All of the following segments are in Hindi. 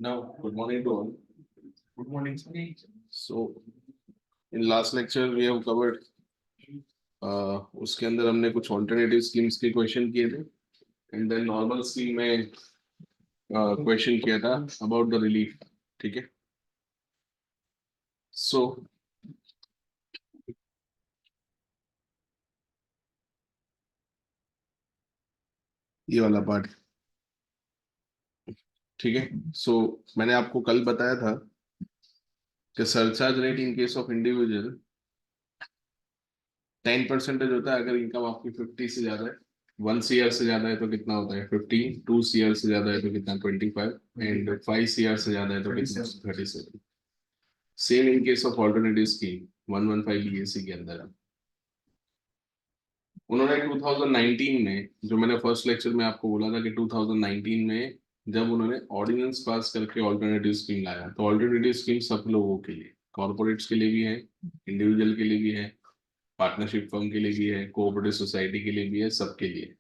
Now, good morning to all. Good morning. So, in last lecture we have covered उसके अंदर हमने कुछ ऑल्टरनेटिव स्कीम्स के क्वेश्चन किए थे एंड देन नॉर्मल स्कीम में क्वेश्चन किया था अबाउट द रिलीफ. ठीक है. सो ये वाला पार्ट. ठीक है. सो मैंने आपको कल बताया था कि surcharge rate in case of individual 10% होता है अगर इनकम आपकी 50 से ज्यादा है. 1 CR से ज्यादा है तो कितना होता है 15. 2 CR से ज्यादा है तो कितना 25 एंड 5 CR से ज्यादा है तो कितना 37. Same in case of alternative scheme 115 BAC के अंदर है. उन्होंने 2019 में, जो मैंने फर्स्ट लेक्चर में आपको बोला था कि 2019 में जब उन्होंने ऑर्डिनेंस पास करके ऑल्टरनेटिव स्कीम लाया, तो ऑल्टरनेटिव स्कीम सब लोगों के लिए, कॉर्पोरेट्स के लिए भी है, इंडिविजुअल के लिए भी है, पार्टनरशिप फर्म के लिए भी है, कोऑपरेटिव सोसाइटी के लिए भी है, सबके लिए.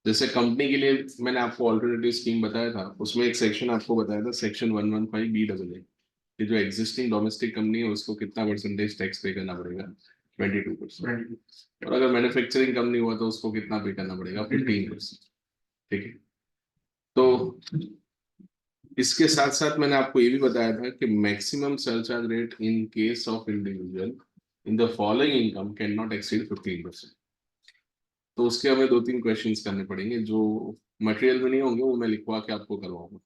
जैसे कंपनी के लिए मैंने आपको ऑल्टरनेटिव स्कीम बताया था, उसमें एक सेक्शन आपको बताया था, सेक्शन 115BAA, कि जो एग्जिस्टिंग डोमेस्टिक कंपनी है उसको कितना परसेंटेज टैक्स पे करना पड़ेगा 22%. और अगर मैन्युफैक्चरिंग कंपनी हुआ तो उसको कितना पे करना पड़ेगा 15%. ठीक है. तो इसके साथ साथ मैंने आपको ये भी बताया था कि maximum surcharge rate in case of individual in the following income can not exceed 15%. तो उसके हमें 2-3 क्वेश्चंस करने पड़ेंगे जो मटेरियल में नहीं होंगे, वो मैं लिखवा के आपको करवाऊंगा.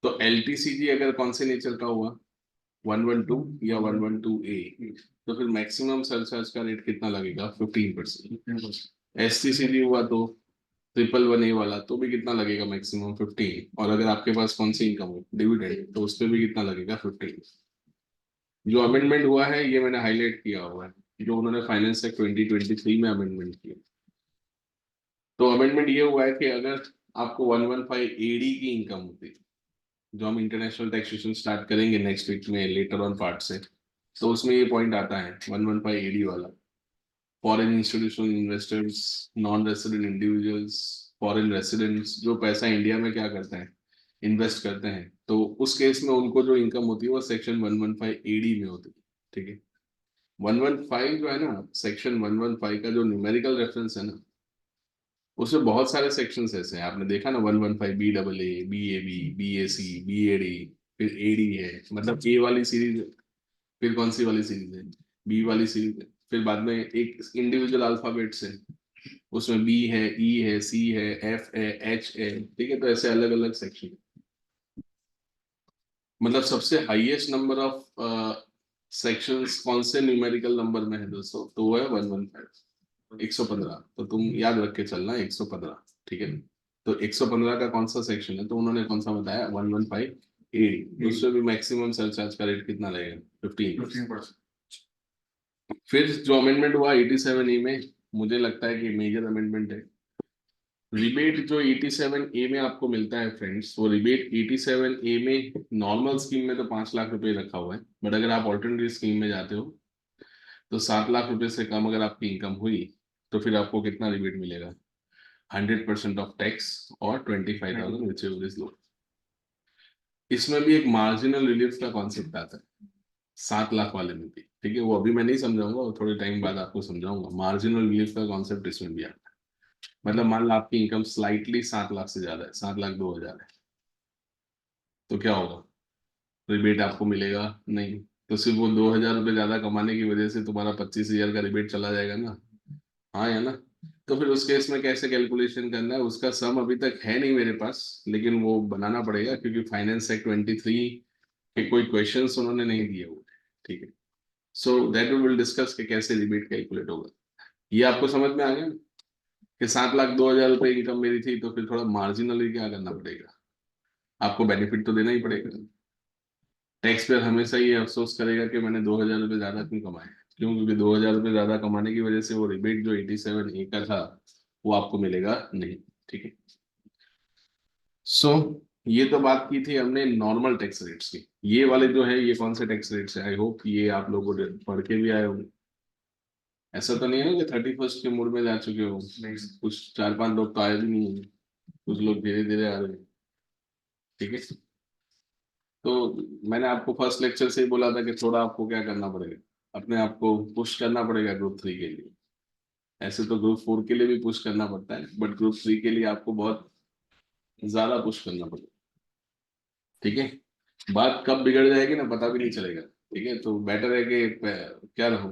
तो LTCG अगर कौन से नेचर का हुआ, 112 या 112A, तो फिर मैक्सिमम सरचार्ज का रेट कितना लगेगा 15%. SCCG हुआ तो 111A वाला, तो भी कितना लगेगा मैक्सिमम 15. और अगर आपके पास कौन सी इनकम हो डिविडेंड, तो उस पर भी कितना लगेगा 15. जो अमेंडमेंट हुआ है ये मैंने हाईलाइट किया हुआ है, जो उन्होंने फाइनेंस एक्ट 2023 में अमेंडमेंट किया. तो अमेंडमेंट ये हुआ है कि अगर आपको 115AD की इनकम होती है, जो हम इंटरनेशनल टैक्सेशन स्टार्ट करेंगे नेक्स्ट वीक में लेटर ऑन पार्ट से, तो उसमें ये पॉइंट आता है 115AD वाला. Foreign institutional investors, non resident individuals, foreign residents जो पैसा इंडिया में क्या करते हैं, इन्वेस्ट करते हैं, तो उस केस में उनको जो इनकम होती है वो सेक्शन 115AD में होती है. ठीक है. 115 जो है ना, सेक्शन 115 का जो न्यूमेरिकल रेफरेंस है ना, उसमें बहुत सारे सेक्शंस ऐसे हैं. आपने देखा ना 115BAA, BAB, BAC, BAD, फिर AD है, मतलब A वाली सीरीज, फिर कौन सी वाली सीरीज है, B वाली सीरीज है, फिर बाद में एक इंडिविजुअल अल्फाबेट्स है, उसमें B है, E है, C है, F है, H है. ठीक है. तो ऐसे अलग अलग सेक्शन. मतलब सबसे हाईएस्ट नंबर ऑफ सेक्शंस कौन से न्यूमेरिकल नंबर में है दोस्तों, तो वो है 115, 115. तो तुम याद रख के चलना 115. ठीक है. तो 115 का कौन सा सेक्शन है, तो उन्होंने कौन सा बताया 115A. उसमें भी मैक्सिमम सरचार्ज का रेट कितना रहेगा 15%. फिर जो अमेंडमेंट हुआ 87A में, मुझे लगता है कि मेजर अमेंडमेंट है. रिबेट जो 87A में आपको मिलता है फ्रेंड्स, वो रिबेट 87A में नॉर्मल स्कीम में तो 5 लाख रुपए रखा हुआ है, बट अगर आप ऑल्टरनेटिव स्कीम में जाते हो तो 7 लाख रुपए से कम अगर आपकी इनकम हुई तो फिर आपको कितना रिबेट मिलेगा, 100% ऑफ टैक्स और 25,000 विच इज लो. इसमें भी एक मार्जिनल रिलीफ का कॉन्सेप्ट आता है 7 लाख वाले में भी. ठीक है. वो अभी मैं नहीं समझाऊंगा, वो थोड़े टाइम बाद आपको समझाऊंगा. मार्जिनल रिलीफ का कॉन्सेप्ट इसमें भी आता है. मतलब मान लो आपकी इनकम स्लाइटली 7 लाख से ज्यादा है, 7,02,000 है, तो क्या होगा, रिबेट आपको मिलेगा नहीं. तो सिर्फ वो 2,000 रुपये ज्यादा कमाने की वजह से तुम्हारा 25,000 का रिबेट चला जाएगा ना. हाँ या ना. तो फिर उस केस में कैसे कैलकुलेशन करना है उसका सम अभी तक है नहीं मेरे पास, लेकिन वो बनाना पड़ेगा क्योंकि फाइनेंस एक्ट 23 के कोई क्वेश्चंस उन्होंने नहीं दिए हुए। ठीक है, so that we will discuss कि कैसे रिबेट कैलकुलेट होगा। ये आपको समझ में आ गया कि 7,02,000 रुपये इनकम मेरी थी, तो फिर थोड़ा मार्जिनली क्या करना पड़ेगा, आपको बेनिफिट तो देना ही पड़ेगा। टैक्स पेयर हमेशा ये अफसोस करेगा कि मैंने 2,000 रुपये ज्यादा क्यों कमाए। क्यों? क्योंकि 2,000 रुपये ज्यादा कमाने की वजह से वो रिबेट जो 87A का था वो आपको मिलेगा नहीं। ठीक है, सो ये तो बात की थी हमने नॉर्मल टैक्स रेट्स की। ये वाले जो है ये कौन से टैक्स रेट्स है, आई होप ये आप लोगों ने पढ़ के भी आए होंगे। ऐसा तो नहीं है ना कि 31st के मूड में जा चुके हो, नहीं कुछ 4-5 लोग तो आए भी नहीं है, कुछ लोग धीरे धीरे आ रहे हैं। ठीक है, तो मैंने आपको फर्स्ट लेक्चर से ही बोला था कि थोड़ा आपको क्या करना पड़ेगा, अपने आप को पुश करना पड़ेगा ग्रुप 3 के लिए। ऐसे तो ग्रुप 4 के लिए भी पुश करना पड़ता है, बट ग्रुप 3 के लिए आपको बहुत ज्यादा पुश करना पड़ेगा। ठीक है, बात कब बिगड़ जाएगी ना पता भी नहीं चलेगा। ठीक है, तो बेटर है कि क्या रहो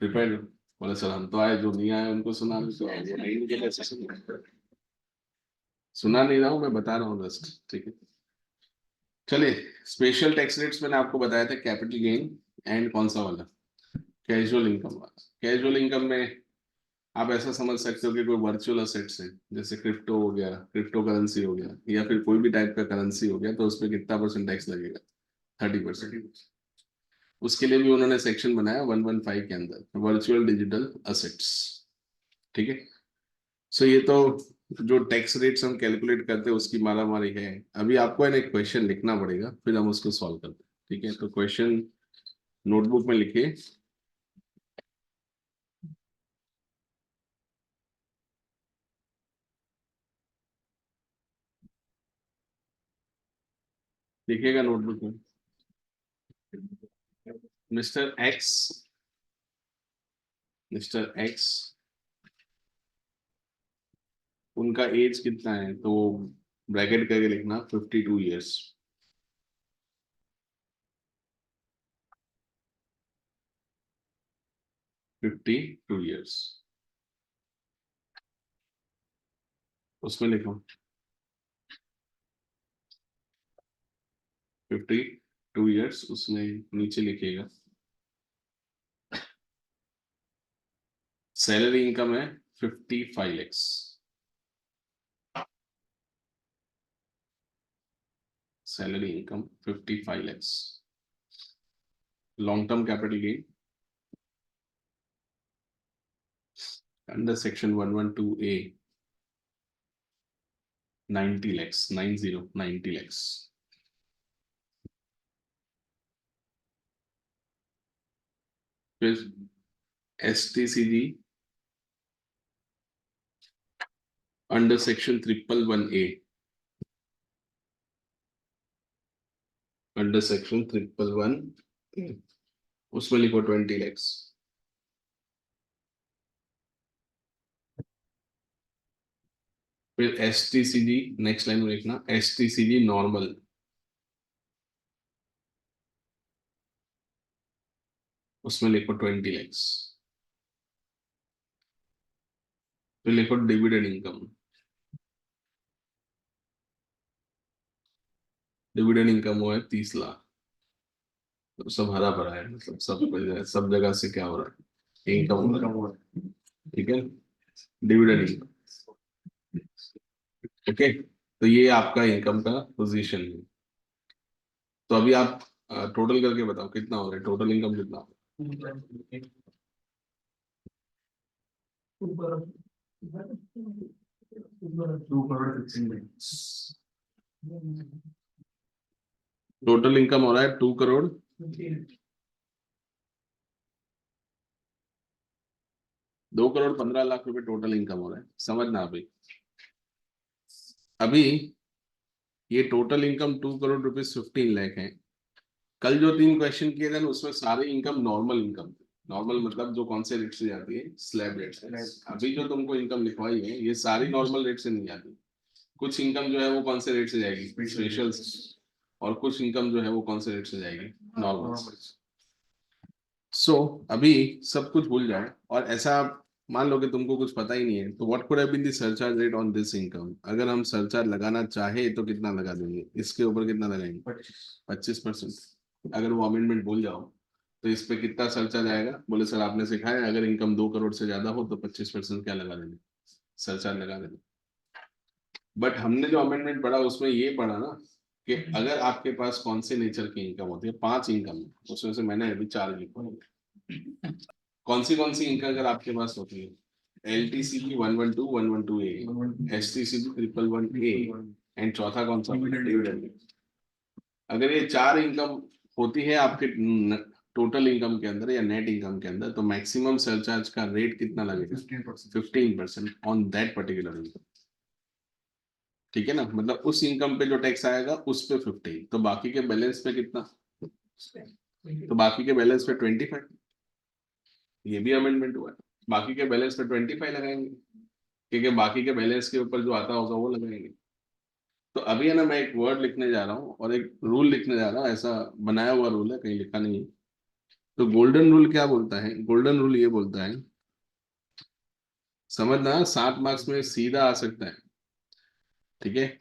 प्रिपेयर। बोले सर हम तो आए, जो नहीं आए उनको सुना, तो वो नहीं मुझे कैसे सुना नहीं रहा हूँ, मैं बता रहा हूँ जस्ट। ठीक है, चलिए। स्पेशल टैक्स रेट्स मैंने आपको बताया था, कैपिटल गेन एंड कौन सा वाला, कैजुअल इनकम वाला। कैजुअल इनकम में आप ऐसा समझ सकते हो कि कोई वर्चुअल असेट्स है, जैसे क्रिप्टो हो गया, क्रिप्टो करेंसी हो गया, या फिर कोई भी टाइप का करेंसी हो गया, तो उस पर कितना परसेंट टैक्स लगेगा? 30%। उसके लिए भी उन्होंने सेक्शन बनाया 115 के अंदर, वर्चुअल डिजिटल असेट्स। ठीक है, सो ये तो जो टैक्स रेट्स हम कैलकुलेट करते हैं उसकी मारा मारी है। अभी आपको है ना एक क्वेश्चन लिखना पड़ेगा, फिर हम उसको सॉल्व करते हैं। ठीक है, तो क्वेश्चन नोटबुक में लिखिए। लिखिएगा नोटबुक में। मिस्टर एक्स, मिस्टर एक्स, उनका एज कितना है, तो ब्रैकेट करके लिखना 52 ईयर्स। 52 ईयर्स, उसमें लिखो 52 ईयर्स, उसमें नीचे लिखिएगा सैलरी इनकम है 55 lakhs। Salary income 55 lakhs। Long term capital gain under section 112A 90 lakhs, 90 lakhs। फिर STCG under section 111A, under section 111, उसमें लिखो 20 lakhs। फिर STCG नेक्स्ट लाइन में लिखना STCG नॉर्मल, उसमें लिखो 20 lakhs। फिर लिखो डिविडेंड इनकम, डिविडेंड इनकम वो है 30 लाख। तो सब हरा भरा है, मतलब सब जगह से क्या हो रहा है, इनकम हो रहा है। ठीक है, डिविडेंड इनकम। ओके, तो ये आपका इनकम का पोजीशन है। तो अभी आप टोटल करके बताओ कितना हो रहा है, टोटल इनकम कितना हो रहा है? टोटल इनकम हो रहा है 2 करोड़ 2,15 लाख रुपए टोटल इनकम हो रहा है, समझना अभी। अभी ये total income 2 crore rupees 15 lakh है। कल जो 3 क्वेश्चन किए थे ना उसमें सारे इनकम नॉर्मल इनकम थे। नॉर्मल मतलब जो कौन से रेट से जाती है, स्लैब रेट से। अभी जो तुमको इनकम लिखवाई है ये सारी नॉर्मल रेट से नहीं जाती। कुछ इनकम जो है वो कौन से रेट से जाएगी, स्पेशल, और कुछ इनकम जो है वो कौन से रेट से जाएगी, नॉर्मल। सो अभी सब कुछ भूल जाओ, और ऐसा मान लो कि तुमको कुछ पता ही नहीं है, तो what could have been the surcharge rate on this income. अगर हम सरचार्ज लगाना चाहे तो कितना लगा देंगे, इसके ऊपर कितना लगाएंगे, 25%। अगर वो अमेंडमेंट भूल जाओ तो इस पे कितना सरचार्ज आएगा, बोले सर आपने सिखाया अगर इनकम 2 करोड़ से ज्यादा हो तो 25% क्या लगा देंगे, सरचार्ज लगा देंगे। बट हमने जो अमेंडमेंट पढ़ा उसमें ये पढ़ा ना कि अगर आपके पास कौन से नेचर की इनकम होती है, 5 इनकम, उसमें से मैंने अभी 4 लिखा। कौन सी इनकम अगर आपके पास होती है, LTCG 112 STCG 111A एंड चौथा कौन सा, डिविडेंड। अगर ये 4 इनकम होती है आपके टोटल इनकम के अंदर या नेट इनकम के अंदर, तो मैक्सिमम सरचार्ज का रेट कितना लगेगा, 15% ऑन दैट पर्टिकुलर इनकम। ठीक है ना, मतलब उस इनकम पे जो टैक्स आएगा उस पे 15, तो बाकी के बैलेंस पे कितना, तो बाकी के बैलेंस पे 25। ये भी अमेंडमेंट हुआ है, बाकी के बैलेंस पे 25 लगाएंगे, क्योंकि बाकी के बैलेंस के ऊपर जो आता होगा वो लगाएंगे। तो अभी है ना, मैं एक वर्ड लिखने जा रहा हूँ और एक रूल लिखने जा रहा हूँ, ऐसा बनाया हुआ रूल है, कहीं लिखा नहीं है। तो गोल्डन रूल क्या बोलता है, गोल्डन रूल ये बोलता है, समझना 7 मार्क्स में सीधा आ सकता है, ठीक है,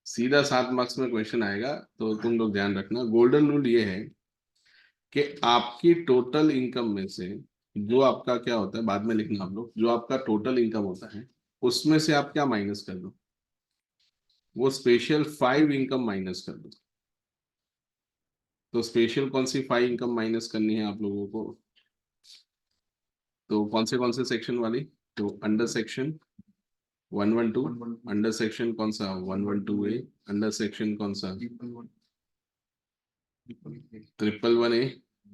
सीधा 7 मार्क्स में क्वेश्चन आएगा, तो तुम लोग ध्यान रखना। गोल्डन रूल ये है कि आपकी टोटल इनकम में से जो आपका क्या होता है, बाद में लिखना आप लोग, जो आपका टोटल इनकम होता है उसमें से आप क्या माइनस कर दो, वो स्पेशल 5 इनकम माइनस कर दो। तो स्पेशल कौन सी 5 इनकम माइनस करनी है आप लोगों को, तो कौन से सेक्शन वाली, तो अंडर सेक्शन 112, अंडर सेक्शन कौन सा 112A, अंडर सेक्शन कौन सा 111A,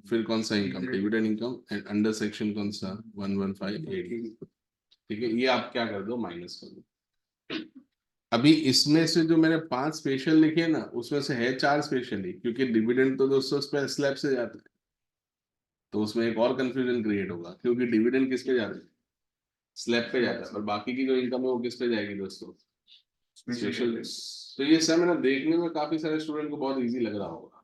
फिर कौन सा income, dividend income, and under section कौन सा 115A। ठीक है, ये आप क्या कर दो, माइनस कर दो। अभी इसमें से जो मैंने 5 स्पेशल लिखे ना, उसमें से है 4 स्पेशल ही, क्योंकि डिविडेंड तो दोस्तों स्लैब से जाता है, तो उसमें एक और कंफ्यूजन क्रिएट होगा, क्योंकि डिविडेंड किस पे जाता है, स्लैब पे जाता है, और बाकी की जो इनकम है वो किस पे जाएगी दोस्तों, स्पेशल। तो ये सब है ना, देखने में काफी सारे स्टूडेंट को बहुत इजी लग रहा होगा,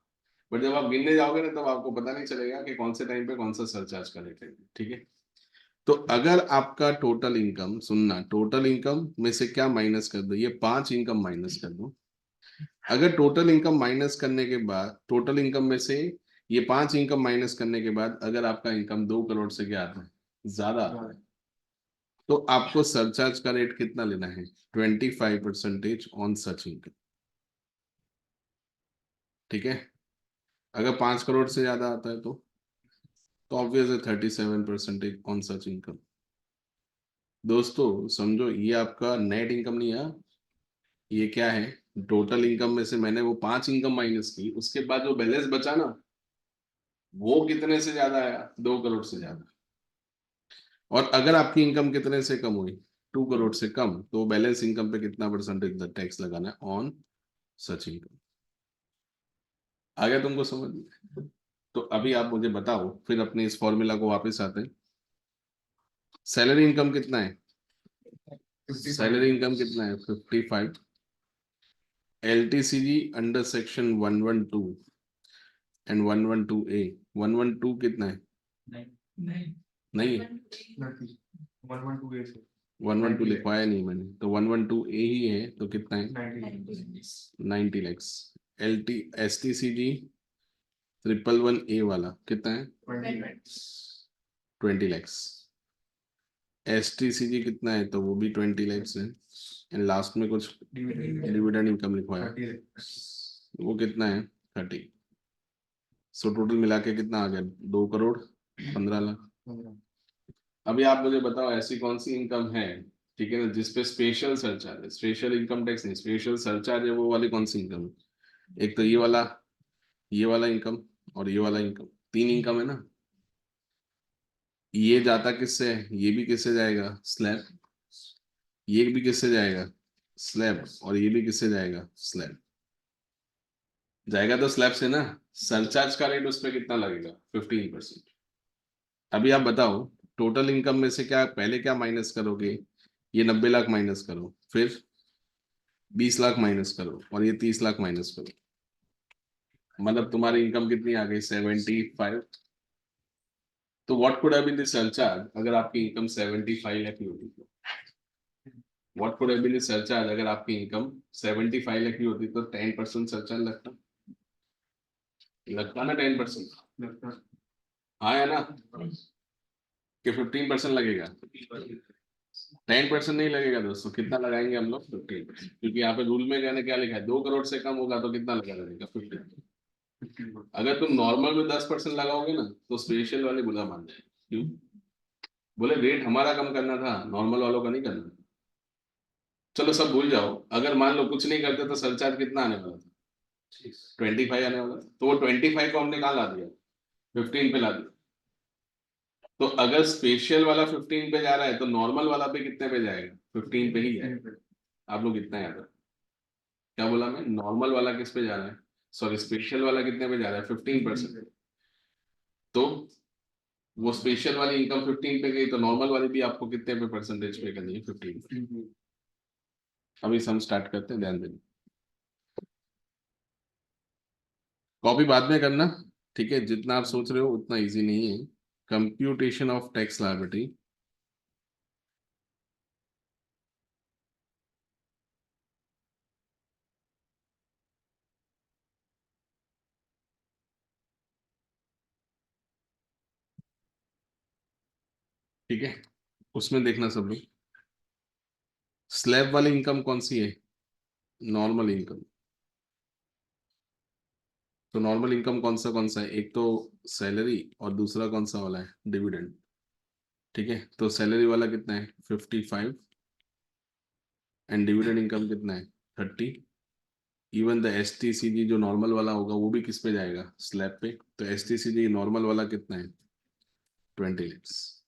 बट जब आप गिनने जाओगे ना तब आपको पता नहीं चलेगा कि कौन से टाइम पे कौन सा सरचार्ज का रेट है। ठीक है, तो अगर आपका टोटल इनकम, सुनना, टोटल इनकम में से क्या माइनस कर दो, ये 5 इनकम माइनस कर दो। अगर टोटल इनकम माइनस करने के बाद, टोटल इनकम में से ये 5 इनकम माइनस करने के बाद अगर आपका इनकम 2 करोड़ से क्या आता है, ज्यादा आता है, तो आपको सरचार्ज का रेट कितना लेना है, 25% ऑन सच इनकम। ठीक है, अगर 5 करोड़ से ज्यादा आता है तो ऑब्वियसली 37% ऑन सच इनकम। दोस्तों समझो, ये आपका नेट इनकम नहीं है, ये क्या है, टोटल इनकम में से मैंने वो 5 इनकम माइनस की, उसके बाद जो बैलेंस बचा ना, वो कितने से ज्यादा आया, 2 करोड़ से ज्यादा। और अगर आपकी इनकम कितने से कम हुई, 2 करोड़ से कम, तो बैलेंस इनकम पे कितना परसेंटेज टैक्स लगाना है ऑन सच इनकम। आ गया तुमको समझ में? तो अभी आप मुझे बताओ, फिर अपने इस फॉर्मूला को वापस आते हैं। सैलरी इनकम कितना है, सैलरी इनकम कितना है, 55। LTCG under section 112 and 112A, 112 कितना है, नहीं है, 112 लिखवाया नहीं मैंने, तो 112A ही है, तो कितना है, 90 लैक्स। STCG 111A वाला कितना है, 20 लैक्स। STCG कितना है, तो वो भी 20 लैक्स है, एंड लास्ट में कुछ डिविडेंड इनकम लिखवाया, वो कितना है, 30। सो टोटल मिला के कितना आ गया, 2 करोड़ 15 लाख। अभी आप मुझे बताओ ऐसी कौन सी इनकम है, ठीक है ना, जिसपे स्पेशल सरचार्ज है, स्पेशल इनकम टैक्स नहीं, स्पेशल सरचार्ज है, वो वाली कौन सी इनकम है। एक तो ये वाला इनकम और ये वाला इनकम, 3 इनकम है ना। ये जाता किससे है, ये भी किससे जाएगा, स्लैब, ये भी किससे जाएगा, स्लैब, और ये भी किससे जाएगा, स्लैब। जाएगा तो स्लैब से ना। सरचार्ज का रेट उस पर कितना लगेगा, 15%। अभी आप बताओ, टोटल इनकम में से क्या पहले क्या माइनस करोगे, ये 90 लाख माइनस करो, फिर 20 लाख माइनस करो, और ये 30 लाख माइनस करो, मतलब तुम्हारी इनकम कितनी आ गई, 75। तो what could have been the surcharge अगर आपकी इनकम 75 लाख की होती तो? What could have been the surcharge अगर आपकी इनकम 75 लाख की होती तो 10% सरचार्ज लगता? लगता ना 10%? हाँ या ना? कि 15% लगेगा? 10% नहीं लगेगा दोस्तों, कितना लगाएंगे हम लोग? 15%, क्योंकि यहाँ पे रूल में कहने क्या लिखा है, 2 करोड़ से कम होगा तो कितना लगा लगेगा? 15। अगर तुम नॉर्मल में 10% लगाओगे ना तो स्पेशल वाले बुरा मान जाएंगे। क्यों? बोले रेट हमारा कम करना था, नॉर्मल वालों का नहीं करना। चलो सब भूल जाओ, अगर मान लो कुछ नहीं करते तो सरचार्ज कितना आने वाला था? 25 आने वाला था। तो वो 25 को हमने कहाँ ला दिया? 15 पे ला दिया। तो अगर स्पेशल वाला 15 पे जा रहा है तो नॉर्मल वाला पे कितने पे जाएगा? 15 पे ही जाएगा। आप लोग कितना याद है? क्या बोला मैं? नॉर्मल वाला किस पे जा रहा है? सॉरी, स्पेशल वाला कितने पे जा रहा है? 15%। तो वो स्पेशल वाली इनकम 15 पे गई तो नॉर्मल वाली भी आपको कितने पे परसेंटेज पे करनी है? 15। अभी सम स्टार्ट करते हैं, ध्यान देना। कॉपी बाद में करना, ठीक है? जितना आप सोच रहे हो उतना इजी नहीं है। Computation of tax liability. ठीक है, उसमें देखना सब लोग, स्लैब वाली इनकम कौन सी है? Normal income. तो नॉर्मल इनकम कौन सा है? एक तो सैलरी और दूसरा कौन सा वाला है? डिविडेंड। ठीक है, तो सैलरी वाला कितना है? 55। एंड डिविडेंड इनकम कितना है? 30। Even the S T C G जो नॉर्मल वाला होगा वो भी किस पे जाएगा? स्लैब पे। तो एस टी सी जी नॉर्मल वाला कितना है? 20 lakhs।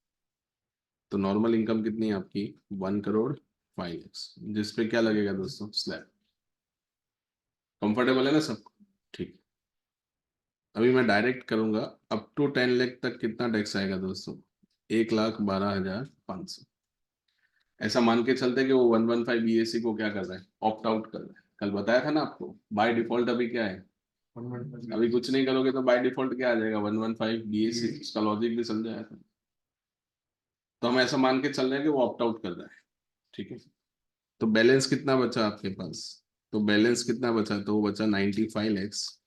तो नॉर्मल इनकम कितनी है आपकी? 1 करोड़ 5 lakhs, जिसपे क्या लगेगा दोस्तों? स्लैब। कंफर्टेबल है ना सब? ठीक। अभी मैं डायरेक्ट करूंगा। अप टू 10 लाख तक कितना टैक्स आएगा दोस्तों? 1,12,500। ऐसा मान के चलते हैं कि वो 115 बीएससी को क्या कर रहा है? ऑप्ट आउट कर रहा है। कल बताया था ना आपको, बाय डिफॉल्ट अभी क्या है? अभी कुछ नहीं करोगे तो बाय डिफॉल्ट क्या आ जाएगा? 115 बीएससी। इसका लॉजिक भी समझाया था। तो हम ऐसा मान के चल रहे हैं कि वो ऑप्ट आउट कर रहा है। ठीक है, तो बैलेंस कितना बचा आपके पास? तो बैलेंस कितना बचा? तो वो बचा 95 lakhs।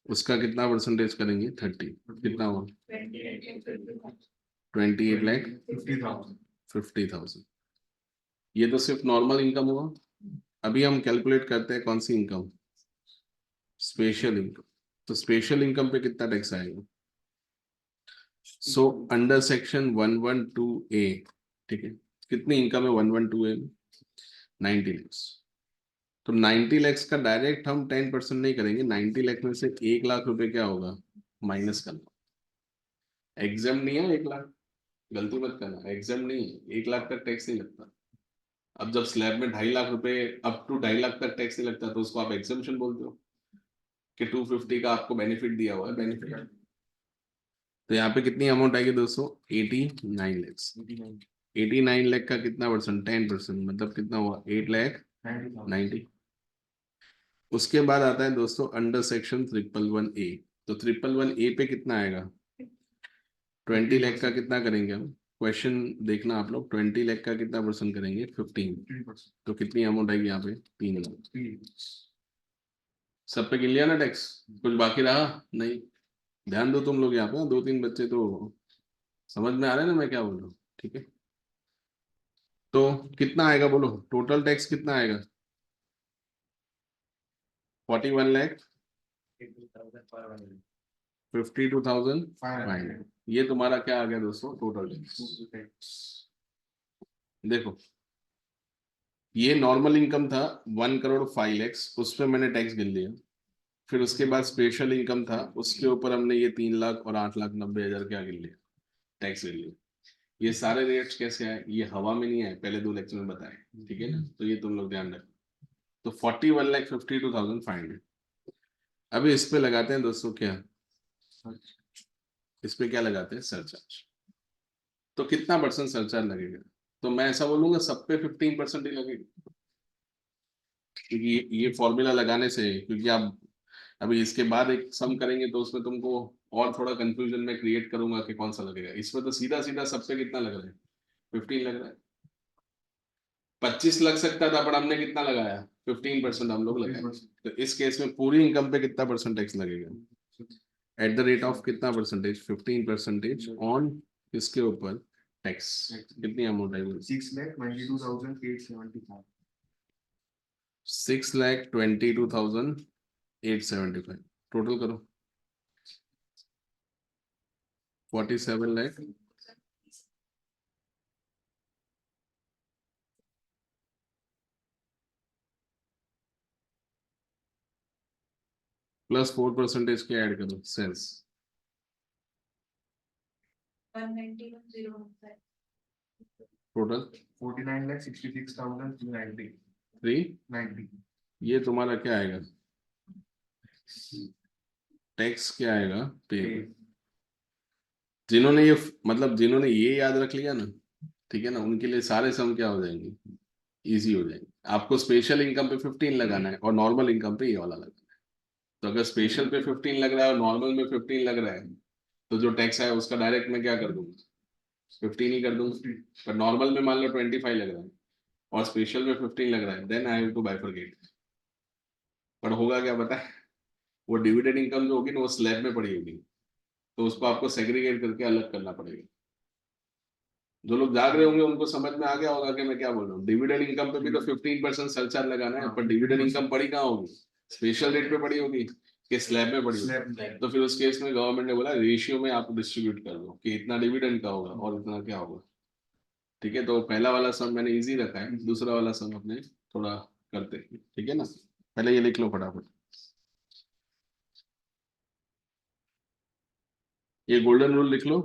उसका कितना परसेंटेज करेंगे? 30। कितना हुआ? 28 लाख 50,000। ये तो सिर्फ नॉर्मल इनकम हुआ। अभी हम कैलकुलेट करते हैं कौन सी इनकम? Special income. तो स्पेशल इनकम पे कितना टैक्स आएगा? सो अंडर सेक्शन 112A, ठीक है, कितनी इनकम है 112A में? 90 lakhs। तो 90 lakhs का डायरेक्ट हम 10% नहीं करेंगे। 90 लाख में से 1 लाख रुपए क्या होगा? माइनस करना। एग्जाम नहीं है 1 लाख, गलती मत करना, एग्जाम नहीं है। 1 लाख तक टैक्स नहीं लगता। अब जब स्लैब में 2.5 लाख रुपए, अप टू 2.5 लाख तक टैक्स नहीं लगता तो उसको आप एग्जामेशन बोलते हो कि 250 का आपको बेनिफिट दिया हुआ है, बेनिफिट। तो यहाँ पे कितनी अमाउंट आएगी दोस्तों? 89 lakhs। 89 लाख का कितना परसेंट? 10%, मतलब कितना हुआ? 8 लाख 90। उसके बाद आता है दोस्तों अंडर सेक्शन 111A। तो 111A पे कितना आएगा? 20 लाख का कितना करेंगे हम? क्वेश्चन देखना आप लोग, 20 लाख का कितना परसेंट करेंगे? 15। तो कितनी अमाउंट आएगी यहाँ पे? 3 लाख। सब पे गिन लिया ना टैक्स? कुछ बाकी रहा नहीं? ध्यान दो तुम लोग यहाँ पे, 2-3 बच्चे तो समझ में आ रहे हैं ना मैं क्या बोल रहा हूँ? ठीक है, तो कितना आएगा बोलो? टोटल टैक्स कितना आएगा? 41 लाख 52,500। ये तुम्हारा क्या आ गया दोस्तों? Total tax. देखो, ये नॉर्मल इनकम था 1 करोड़ 5 lakhs, उस पर मैंने टैक्स गिन लिया। फिर उसके बाद स्पेशल इनकम था, उसके ऊपर हमने ये 3 लाख और 8,90,000 क्या गिन लिया? टैक्स गिन लिया। ये सारे रेट्स कैसे आए? ये हवा में नहीं आए, पहले 2 लेक्चर में बताए। ठीक है ना? तो ये तुम लोग ध्यान रखो। तो 41,52,500। अभी इस पे लगाते हैं दोस्तों क्या? इस पे क्या लगाते हैं? सरचार्ज। तो कितना परसेंट सरचार्ज लगेगा? तो मैं ऐसा बोलूंगा सब पे 15% ही लगेगा, क्योंकि ये फॉर्मूला लगाने से, क्योंकि आप अभी इसके बाद एक सम करेंगे तो उसमें तुमको और थोड़ा कंफ्यूजन में क्रिएट करूंगा कि कौन सा लगेगा। इसमें तो सीधा सीधा सब पे कितना लग रहा है, 15 लग रहा है। 25 लग सकता था, पर हमने कितना लगाया, 15% हम लोग लगाए। तो इस केस में पूरी इनकम पे कितना परसेंट टैक्स लगेगा, एट द रेट ऑफ कितना परसेंटेज, 15% ऑन इसके ऊपर टैक्स। कितनी अमाउंट है, 6,22,875। 6,22,875। टोटल करो, 47 लाख प्लस 4% के ऐड करो सेल्स। 191,015। टोटल 49,66,390। 390। ये तुम्हारा क्या आएगा, टैक्स क्या आएगा पे। जिन्होंने ये मतलब जिन्होंने ये याद रख लिया ना, ठीक है ना, उनके लिए सारे सम क्या हो जाएंगे, इजी हो जाएंगे। आपको स्पेशल इनकम पे 15 लगाना है और नॉर्मल इनकम पे ये वाला लगाना है। तो अगर स्पेशल पे 15 लग रहा है और नॉर्मल में 15 लग रहा है, तो जो टैक्स है उसका डायरेक्ट मैं क्या कर दूंगा, 15 ही कर दूंगा। पर नॉर्मल में मान लो 25 लग रहा है और स्पेशल में 15 लग रहा है, then I have to bifurcate. पर होगा क्या पता है, वो डिविडेंड इनकम जो होगी ना वो स्लैब में पड़ी होगी, तो उसको आपको सेग्रीगेट करके अलग करना पड़ेगा। जो लोग जाग रहे होंगे उनको समझ में आ गया होगा कि मैं क्या बोल रहा हूँ। डिविडेंड इनकम पे भी तो 15% सरचार्ज लगाना है, पर डिविडेंड इनकम पड़ी कहाँ होगी, स्पेशल रेट पे पड़ी होगी कि स्लैब में पड़ी होगी। तो फिर उस केस में गवर्नमेंट ने बोला रेशियो में आप डिस्ट्रीब्यूट कर दो कि इतना डिविडेंड का होगा और इतना क्या होगा। ठीक है, तो पहला वाला सम मैंने इजी रखा है, दूसरा वाला सम अपने थोड़ा करते हैं, ठीक है ना। पहले ये लिख लो फटाफट, ये गोल्डन रूल लिख लो।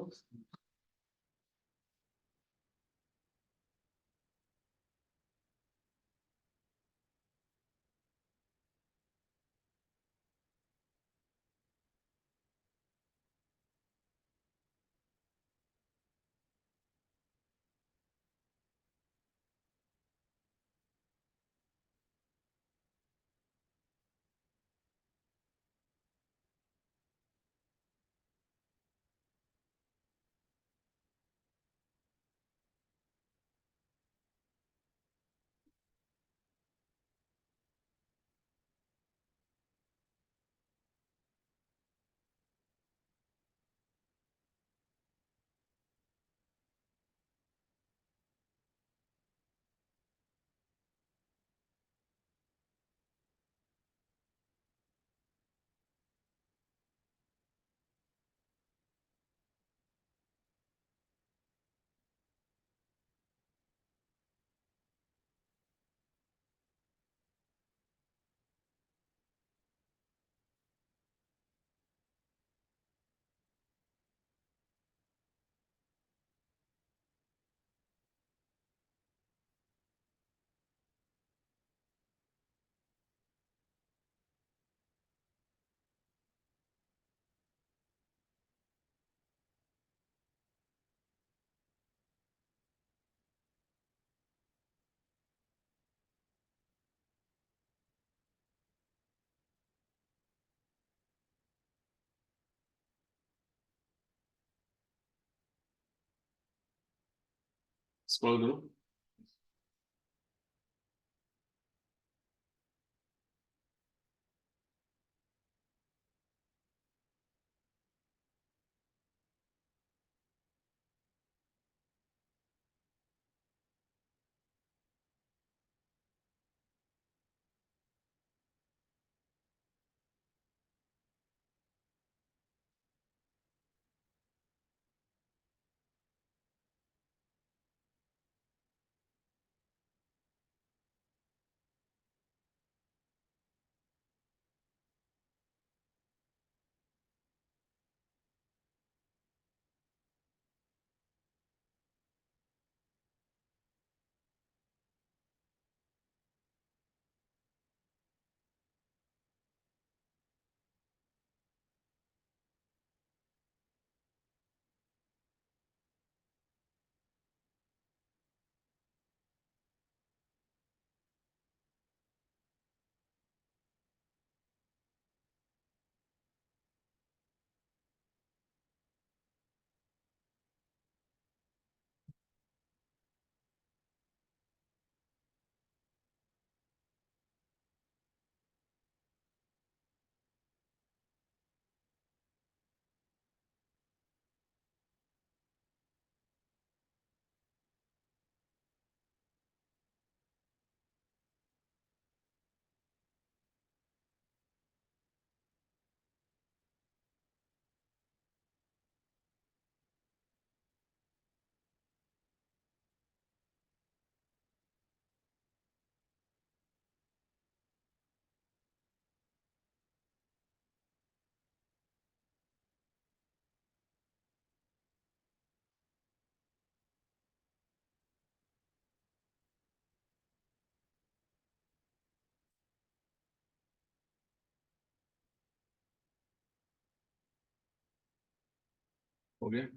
स्क्रॉल करो। हो गया।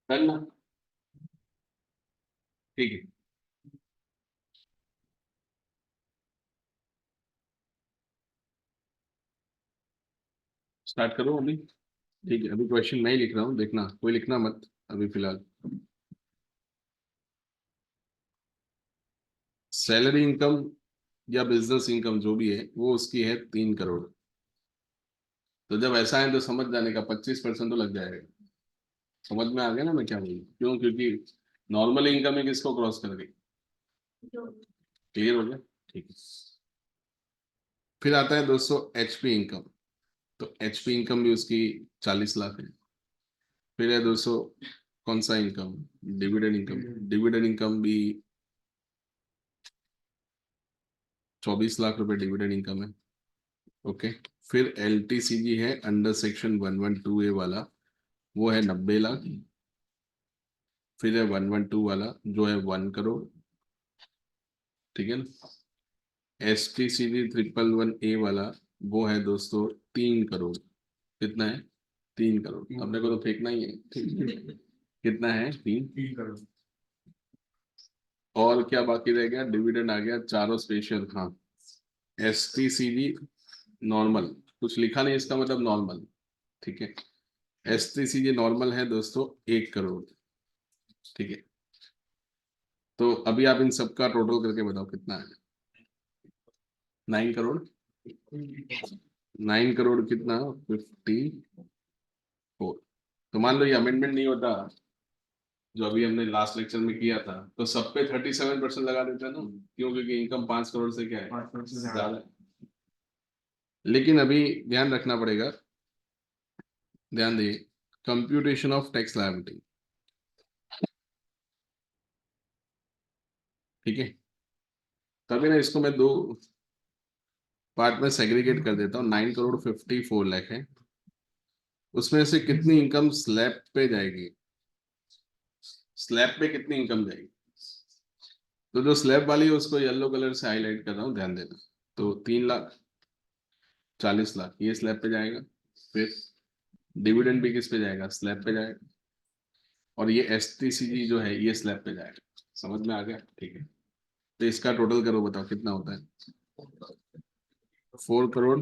डन ना, ठीक है। स्टार्ट करो अभी। ठीक है, अभी क्वेश्चन मैं ही लिख रहा हूँ, देखना कोई लिखना मत अभी फिलहाल। सैलरी इनकम या बिजनेस इनकम जो भी है वो उसकी है 3 करोड़। तो जब ऐसा है तो समझ जाने का 25% तो लग जाएगा। समझ में आ गया ना मैं क्या बोलूँ, क्यों? क्योंकि नॉर्मल इनकम है किसको क्रॉस कर गई। क्लियर हो गया, ठीक है। फिर आता है दोस्तों एचपी इनकम। तो एचपी इनकम भी उसकी 40 लाख है। फिर है दोस्तों कौन सा income, dividend income. Dividend income भी 24 लाख रुपए डिविडेंड इनकम है। ओके। फिर एलटीसीजी है अंडर सेक्शन 112A वाला, वो है 90 लाख। फिर है 112 वाला जो है 1 करोड़, ठीक है ना। S T C D 111A वाला वो है दोस्तों 3 करोड़। कितना है? 3 करोड़। अपने को तो फेंकना ही है, ठीक है। कितना है? 3। और क्या बाकी रह गया? डिविडेंड आ गया, चारों स्पेशल। हाँ, S T C D normal, कुछ लिखा नहीं इसका मतलब नॉर्मल, ठीक है। S T C D normal है दोस्तों 1 करोड़, ठीक है। तो अभी आप इन सबका टोटल करके बताओ कितना है। 9 करोड़। 9 करोड़ कितना? 54। तो मान लो ये अमेंडमेंट नहीं होता जो अभी हमने लास्ट लेक्चर में किया था, तो सब पे 37% लगा देते ना, क्यों? क्योंकि इनकम 5 करोड़ से क्या है, 5 करोड़ से ज्यादा है। लेकिन अभी ध्यान रखना पड़ेगा, ध्यान दिए, कंप्यूटेशन ऑफ टैक्स लायबिलिटी, ठीक है। तभी ना इसको मैं दो पार्ट में सेग्रीगेट कर देता हूँ। 9 करोड़ 54 लाख है, उसमें से कितनी इनकम स्लैब पे जाएगी, स्लैब पे कितनी इनकम जाएगी। तो जो स्लैब वाली है उसको येलो कलर से हाईलाइट कर रहा हूँ, ध्यान देना। तो 3 लाख 40 लाख ये स्लैब पे जाएगा। फिर डिविडेंड भी किस पे जाएगा? स्लैब पे जाएगा। और ये एस टी सी जी जो है ये स्लैब पे जाएगा। समझ में आ गया, ठीक है। तो इसका टोटल करो, बताओ कितना होता है। 4 करोड़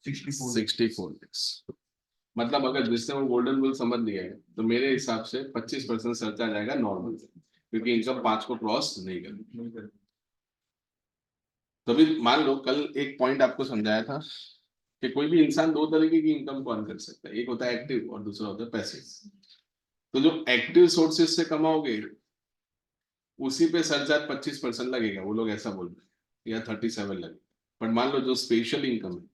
64 लाख। मतलब अगर जिसने वो गोल्डन रूल समझ लिया है तो मेरे हिसाब से 25% खर्चा आ जाएगा नॉर्मल से, क्योंकि इनकम 5 को क्रॉस नहीं कर। तभी मान लो कल एक पॉइंट आपको समझाया था कि कोई भी इंसान दो तरीके की इनकम को अर्न कर सकता है, एक होता है एक्टिव और दूसरा होता है पैसिव। तो जो एक्टिव सोर्सेज से कमाओगे उसी पे सरचार्ज 25% लगेगा, वो लोग ऐसा बोल रहे हैं, या 37 लगे। पर मान लो जो स्पेशल इनकम है,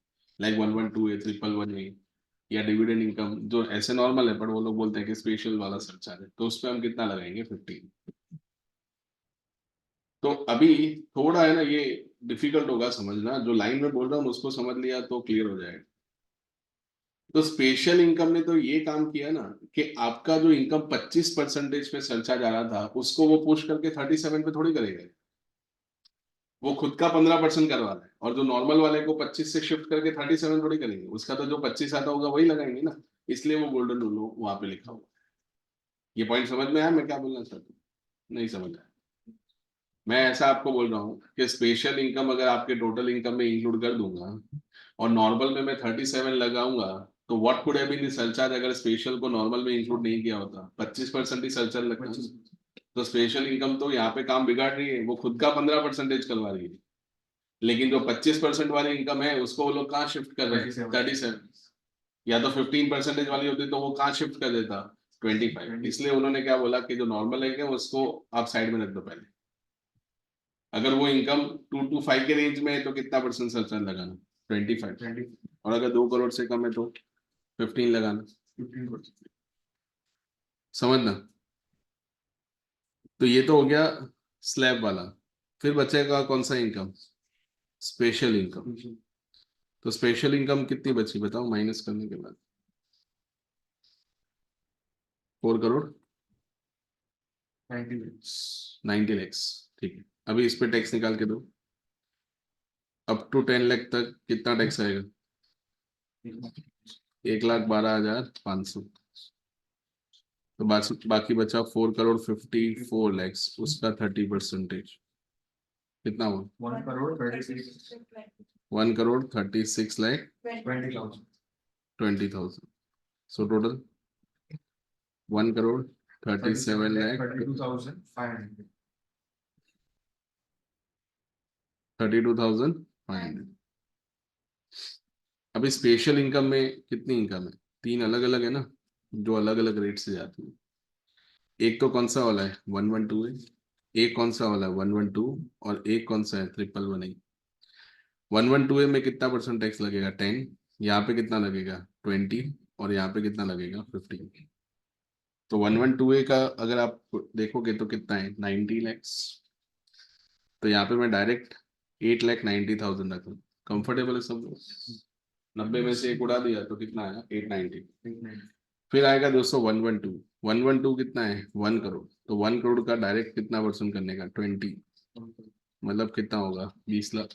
लाइक 112A 111A या डिविडेंड इनकम, जो ऐसे नॉर्मल है पर वो लोग बोलते हैं कि स्पेशल वाला सरचार्ज है, तो उस पर हम कितना लगाएंगे? 15। तो अभी थोड़ा है ना ये डिफिकल्ट होगा समझना, जो लाइन में बोल रहा हूँ उसको समझ लिया तो क्लियर हो जाएगा। तो स्पेशल इनकम ने तो ये काम किया ना कि आपका जो इनकम 25% पे सरचार्ज आ रहा था उसको वो पुश करके 37 पे थोड़ी करेगा, वो खुद का 15% करवा रहा है, और जो नॉर्मल वाले को 25 से शिफ्ट करके 37 थोड़ी करेंगे, उसका तो जो 25 आता होगा वही लगाएंगे ना। इसलिए वो गोल्डन रूल वहां पे लिखा हुआ। ये पॉइंट समझ में आया मैं क्या बोलना चाहता हूँ? नहीं समझ आया? मैं ऐसा आपको बोल रहा हूँ कि स्पेशल इनकम अगर आपके टोटल इनकम में इंक्लूड कर दूंगा और नॉर्मल में मैं 37 लगाऊंगा, तो what could have been the surcharge अगर स्पेशल को नॉर्मल में इंक्लूड नहीं किया होता? 25% ही सरचार्ज लगता है। तो स्पेशल इनकम तो यहाँ पे काम बिगाड़ रही है, वो खुद का 15% करवा रही है, लेकिन जो 25% वाली इनकम है उसको वो लोग कहाँ शिफ्ट कर रहे हैं? 37। या तो 15% वाली होती तो वो कहाँ शिफ्ट कर देता? 25। इसलिए उन्होंने क्या बोला कि जो नॉर्मल है उसको आप साइड में रख दो पहले। अगर वो इनकम 2 to 5 के रेंज में है तो कितना परसेंट सरचार्ज लगाना? 25। और अगर 2 करोड़ से कम है तो 15 लगाना। 15%। समझना? तो ये तो हो गया स्लैब वाला। फिर बचेगा कौन सा इनकम? Special income. तो स्पेशल इनकम कितनी बची बताओ माइनस करने के बाद? 4 करोड़ 90 लैक्स। ठीक है, अभी इस पे टैक्स निकाल के दो। अप टू 10 लाख तक कितना टैक्स आएगा? 1,12,500। तो बाकी बचा 4,54 लाख, उसका 30%। कितना हुआ? 1,36,20,000। So total 1,37,32,500। 32,500। अभी स्पेशल इनकम में कितनी इनकम है? 3 अलग अलग है ना, जो अलग अलग रेट से जाती है। एक तो कौन सा वाला है? 112 है। एक कौन सा वाला है? 112। और एक कौन सा है? 111। 112 में कितना परसेंट टैक्स लगेगा? 10। यहाँ पे कितना लगेगा? 20। और यहाँ पे कितना लगेगा? 15। तो 112 का अगर आप देखोगे तो कितना है? 90 लैक्स। तो यहाँ पे मैं डायरेक्ट 8,90,000 रख लूँ। कंफर्टेबल है सब लोग? 90 में से एक उड़ा दिया तो कितना आया? 890। फिर आएगा दोस्तों 112। 112 कितना है? 1 करोड़। तो 1 करोड़ का डायरेक्ट कितना परसेंट करने का? 20। मतलब कितना होगा? 20 लाख।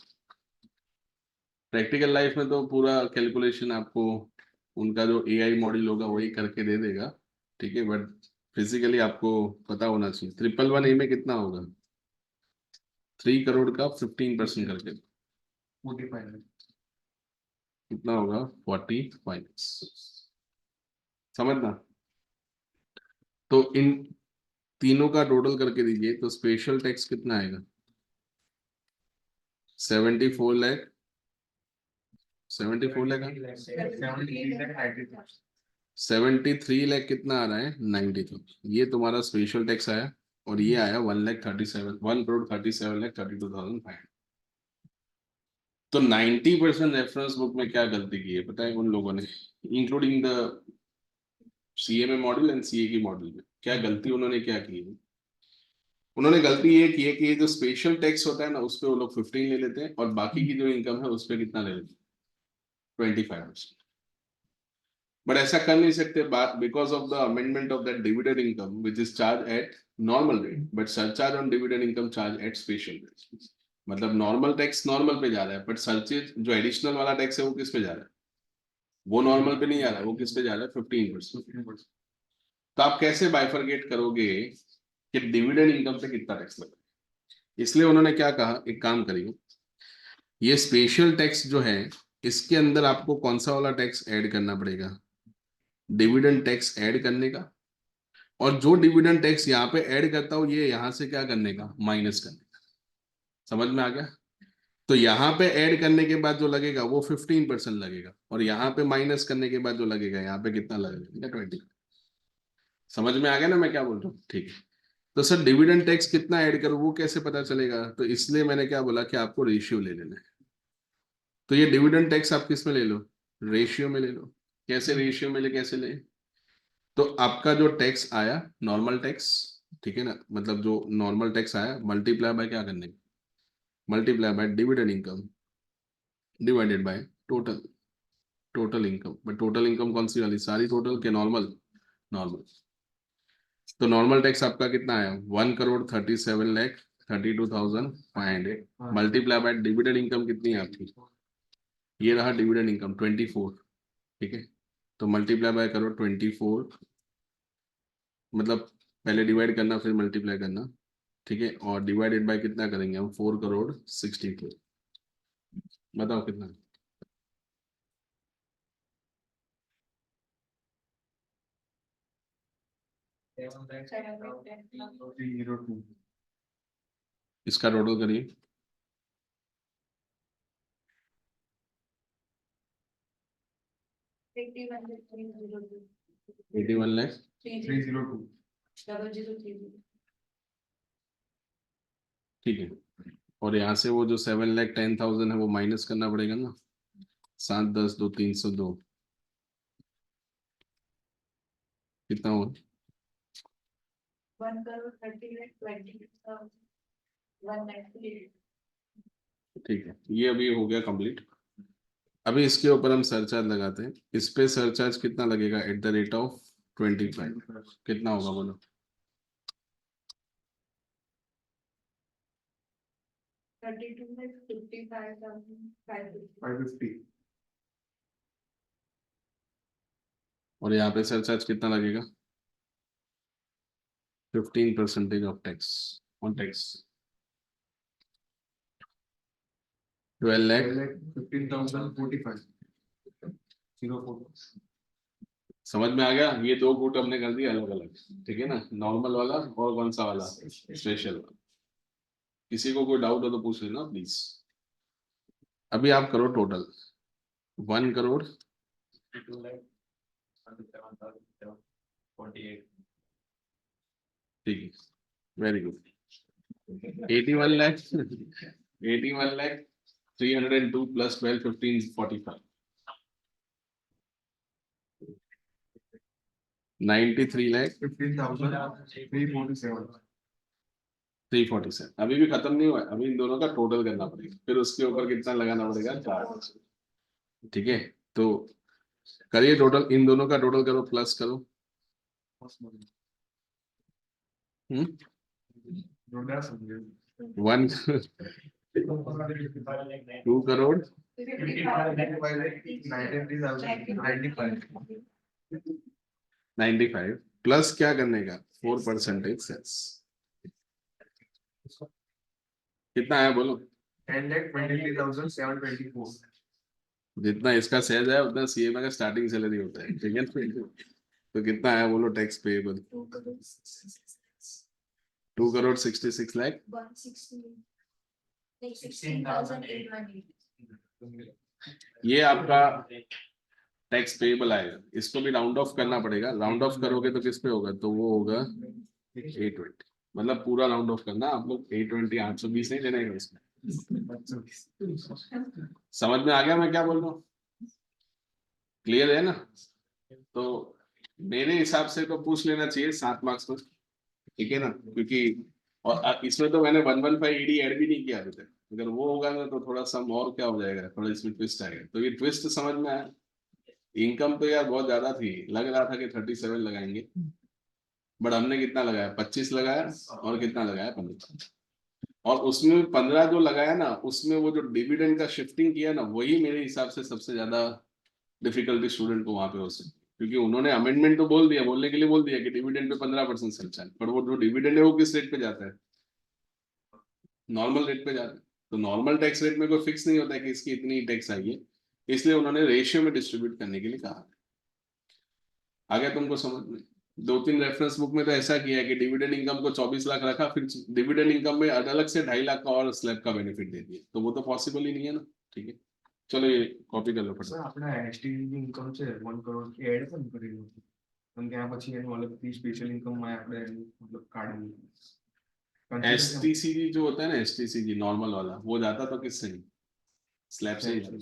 प्रैक्टिकल लाइफ में तो पूरा कैलकुलेशन आपको उनका जो एआई मॉडल होगा वही करके दे देगा, ठीक है, बट फिजिकली आपको पता होना चाहिए। 111A में कितना होगा? 3 करोड़ का 15% करके 45। कितना होगा? 45। समझना? तो इन तीनों का टोटल करके दीजिए तो स्पेशल टैक्स कितना आएगा? 74 लाख। 74 लाख। 73 लाख कितना आ रहा है? 90,000। ये तुम्हारा स्पेशल टैक्स आया। और ये आया 1,37,000, 1,37,32,500। तो 90% रेफरेंस बुक में क्या गलती की है पता है उन लोगों ने, including the CMA model and CA की मॉडल में? क्या गलती उन्होंने क्या की है? उन्होंने गलती ये की है कि ये जो स्पेशल टैक्स होता है ना उस पे वो लोग 15 ले लेते हैं, और बाकी की जो इनकम है उस पे कितना ले लेते हैं? 25%। बट ऐसा कर नहीं सकते बात, because of the amendment of that dividend income which is charge at normal rate, but surcharge on dividend income charge at special rate. मतलब नॉर्मल टैक्स नॉर्मल पे जा रहा है, बट सरचार्ज जो एडिशनल वाला टैक्स है वो किस पे जा रहा है? वो नॉर्मल पे नहीं जा रहा है, वो किस पे जा रहा है? 15%। तो आप कैसे बाइफरगेट करोगे कि डिविडेंड इनकम पे कितना टैक्स लगा? इसलिए उन्होंने क्या कहा, एक काम करिए, ये स्पेशल टैक्स जो है इसके अंदर आपको कौन सा वाला टैक्स ऐड करना पड़ेगा? डिविडेंड टैक्स ऐड करने का। और जो डिविडेंड टैक्स यहाँ पे ऐड करता हूँ ये यहाँ से क्या करने का? माइनस करने का। समझ में आ गया? तो यहाँ पे ऐड करने के बाद जो लगेगा वो 15% लगेगा, और यहाँ पे माइनस करने के बाद जो लगेगा यहाँ पे कितना लगेगा? 20। समझ में आ गया ना मैं क्या बोल रहा हूँ? ठीक है। तो सर डिविडेंड टैक्स कितना ऐड करूँ वो कैसे पता चलेगा? तो इसलिए मैंने क्या बोला कि आपको रेशियो ले लेना है। तो ये डिविडेंड टैक्स आप किस में ले लो? रेशियो में ले लो। कैसे रेशियो में ले, कैसे ले? तो आपका जो टैक्स आया नॉर्मल टैक्स, ठीक है ना, मतलब जो नॉर्मल टैक्स आया मल्टीप्लाई बाय क्या करने? Multiply by dividend income divided by total. Total income, but total income कौन सी वाली, सारी टोटल के नॉर्मल? नॉर्मल। तो नॉर्मल टैक्स आपका कितना है, 1,37,32,500 मल्टीप्लाई बाय डिविडेंड इनकम कितनी है आपकी, ये रहा डिविडेंड इनकम 24। ठीक है, तो मल्टीप्लाई बाय करो 24, मतलब पहले डिवाइड करना फिर मल्टीप्लाई करना। ठीक है, और डिवाइडेड बाय कितना करेंगे हम, 4,64। बताओ कितना। इसका टोटल करिए। 81 लाख। ठीक है, और यहाँ से वो जो 7,10,000 है वो माइनस करना पड़ेगा ना, 7, 10, 2, 302, कितना हुआ? 1,30,20,198। ठीक है, ये अभी हो गया कंप्लीट। अभी इसके ऊपर हम सरचार्ज लगाते हैं। इस पे सरचार्ज कितना लगेगा, @25, कितना होगा बोलो? 550। और यहाँ पे सरचार्ज कितना लगेगा, 15% ऑफ टैक्स ऑन टैक्स, 12,15,045। समझ में आ गया? ये दो गुट हमने कर दिया अलग अलग, ठीक है ना, नॉर्मल वाला और कौन सा वाला, स्पेशल वाला। किसी को कोई डाउट हो तो पूछ लेना प्लीज। अभी आप करो टोटल, 1 करोड़, ठीक है, very good. 81 lakh, 81 lakh 302 plus 12, 1545, 93,347। अभी भी खत्म नहीं हुआ है, अभी इन दोनों का टोटल करना पड़ेगा, फिर उसके ऊपर कितना लगाना पड़ेगा, 4। ठीक है, तो करिए टोटल, इन दोनों का टोटल करो, प्लस करो। हम्म, 2 करोड़ 95 प्लस क्या करने का, 4% सेस, कितना है बोलो? 10,23,724। जितना इसका सेज है उतना सीएमए का स्टार्टिंग सैलरी होता है, ठीक है ना? तो कितना है बोलो टैक्स पेएबल? 2,66,00,000। ये आपका टैक्स पेएबल आएगा, इसको भी राउंड ऑफ करना पड़ेगा। राउंड ऑफ करोगे तो किस पे होगा, तो वो होगा 820, मतलब पूरा राउंड ऑफ करना आप लोग, 820, 820 नहीं देना है इसमें। समझ में आ गया मैं क्या बोल रहा हूँ, क्लियर है ना? तो मेरे हिसाब से तो पूछ लेना चाहिए 7 मार्क्स में, ठीक है ना, क्योंकि और इसमें तो मैंने 115 ईडी ऐड भी नहीं किया अभी तक। अगर वो होगा ना तो थोड़ा सा और क्या हो जाएगा, थोड़ा इसमें ट्विस्ट आएगा। तो ये ट्विस्ट समझ में आया। इनकम तो यार बहुत ज्यादा थी, लग रहा था कि 37 लगाएंगे, बट हमने कितना लगाया, 25 लगाया, और कितना लगाया, 15। और उसमें 15 जो लगाया ना, उसमें वो जो डिविडेंड का शिफ्टिंग किया ना, वही मेरे हिसाब से सबसे ज्यादा डिफिकल्टी स्टूडेंट को वहां पे हो सकती है। क्योंकि उन्होंने अमेंडमेंट तो बोल दिया, बोलने के लिए बोल दिया कि डिविडेंड पे 15% सरचार्ज, पर वो जो डिविडेंड है वो किस रेट पे जाता है, नॉर्मल रेट पे जाता है। तो नॉर्मल टैक्स रेट में कोई फिक्स नहीं होता है कि इसकी इतनी टैक्स आई है, इसलिए उन्होंने रेशियो में डिस्ट्रीब्यूट करने के लिए कहा। आ गया तुमको समझ में? 2-3 रेफरेंस बुक में तो ऐसा किया है कि डिविडेंड इनकम को 24 लाख रखा, फिर डिविडेंड इनकम में अलग से 2.5 लाख का और स्लैब का बेनिफिट दे दिया, तो वो तो पॉसिबल ही नहीं है ना। ठीक है, चलो ये कॉपी कर लो સર फटाफट। આપણે એસટી ઇન્કમ છે 1 કરોડ એ એડ પણ કરેલું હતું પણ ત્યાં પછી એનું અલગથી સ્પેશિયલ ઇન્કમમાં આપણે એનું મતલબ કાઢવું एसटीसीजी जो होता है ना, एसटीसीजी नॉर्मल वाला, वो जाता तो किससे, स्लैब से ही जाता।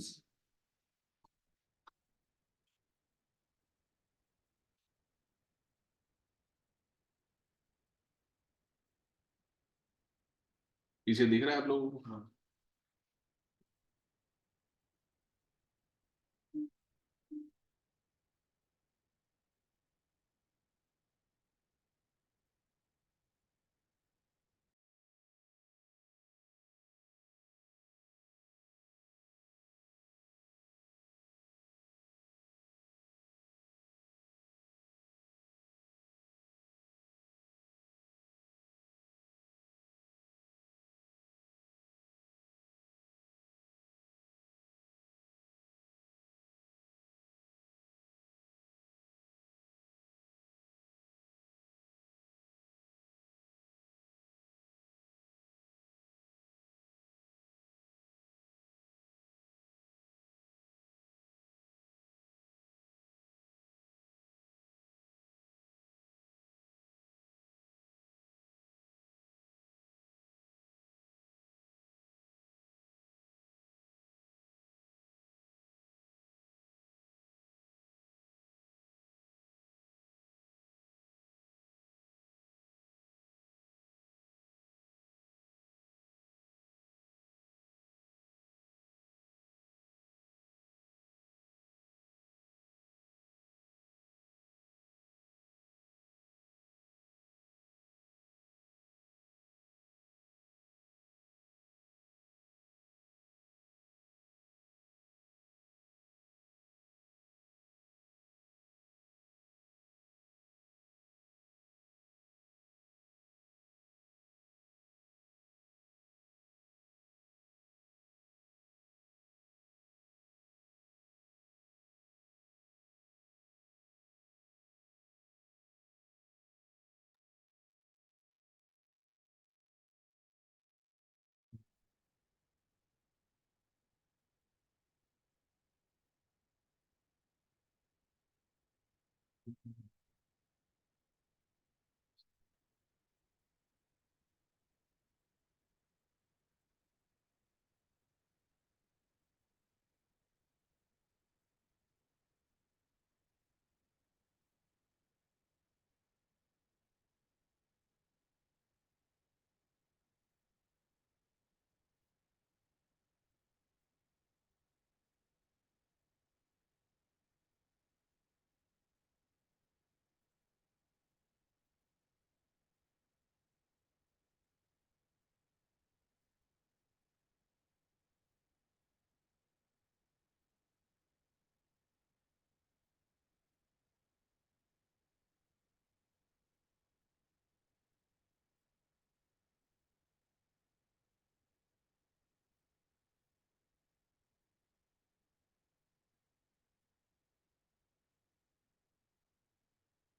पीछे दिख रहा है आप लोगों को? हाँ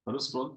करो स्क्रॉल।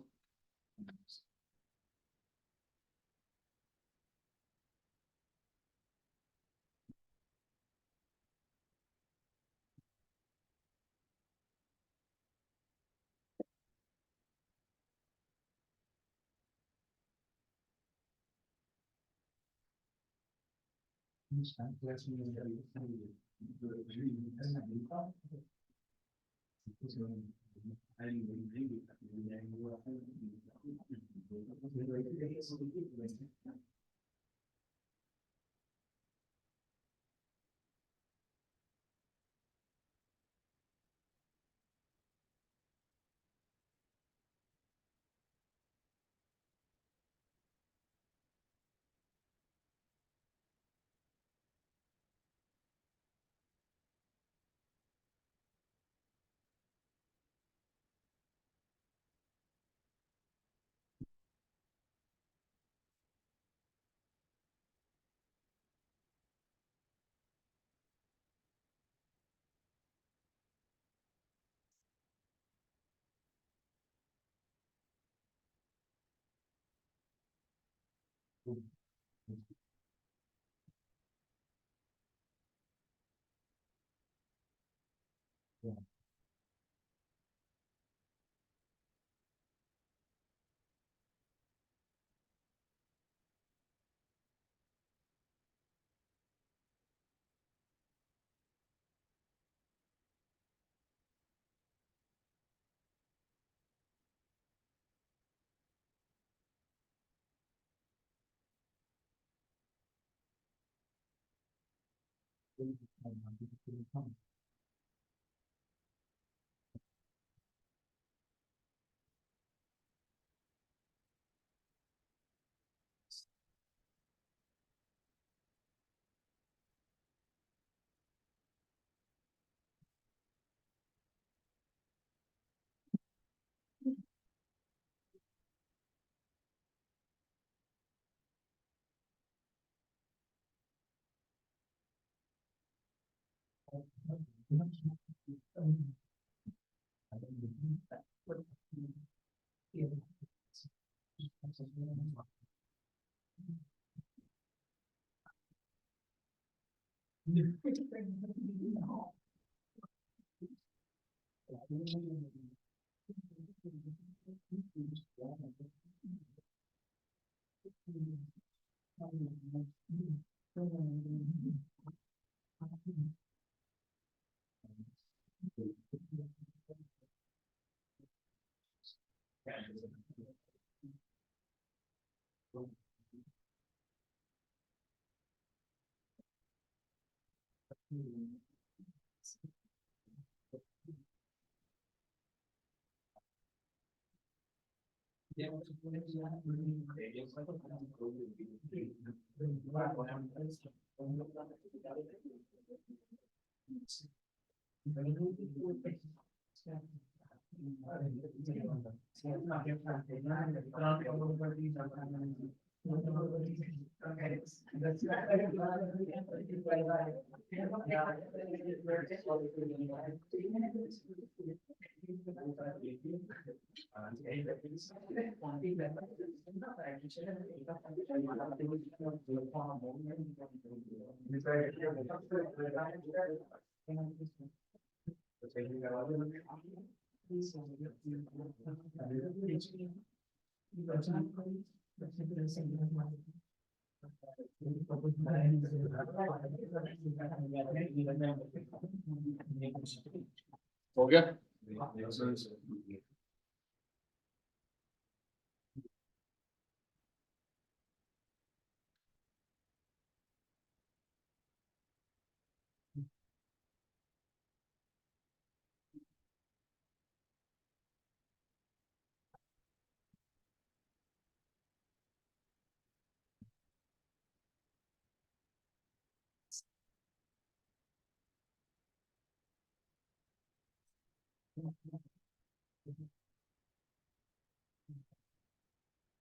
हो गया।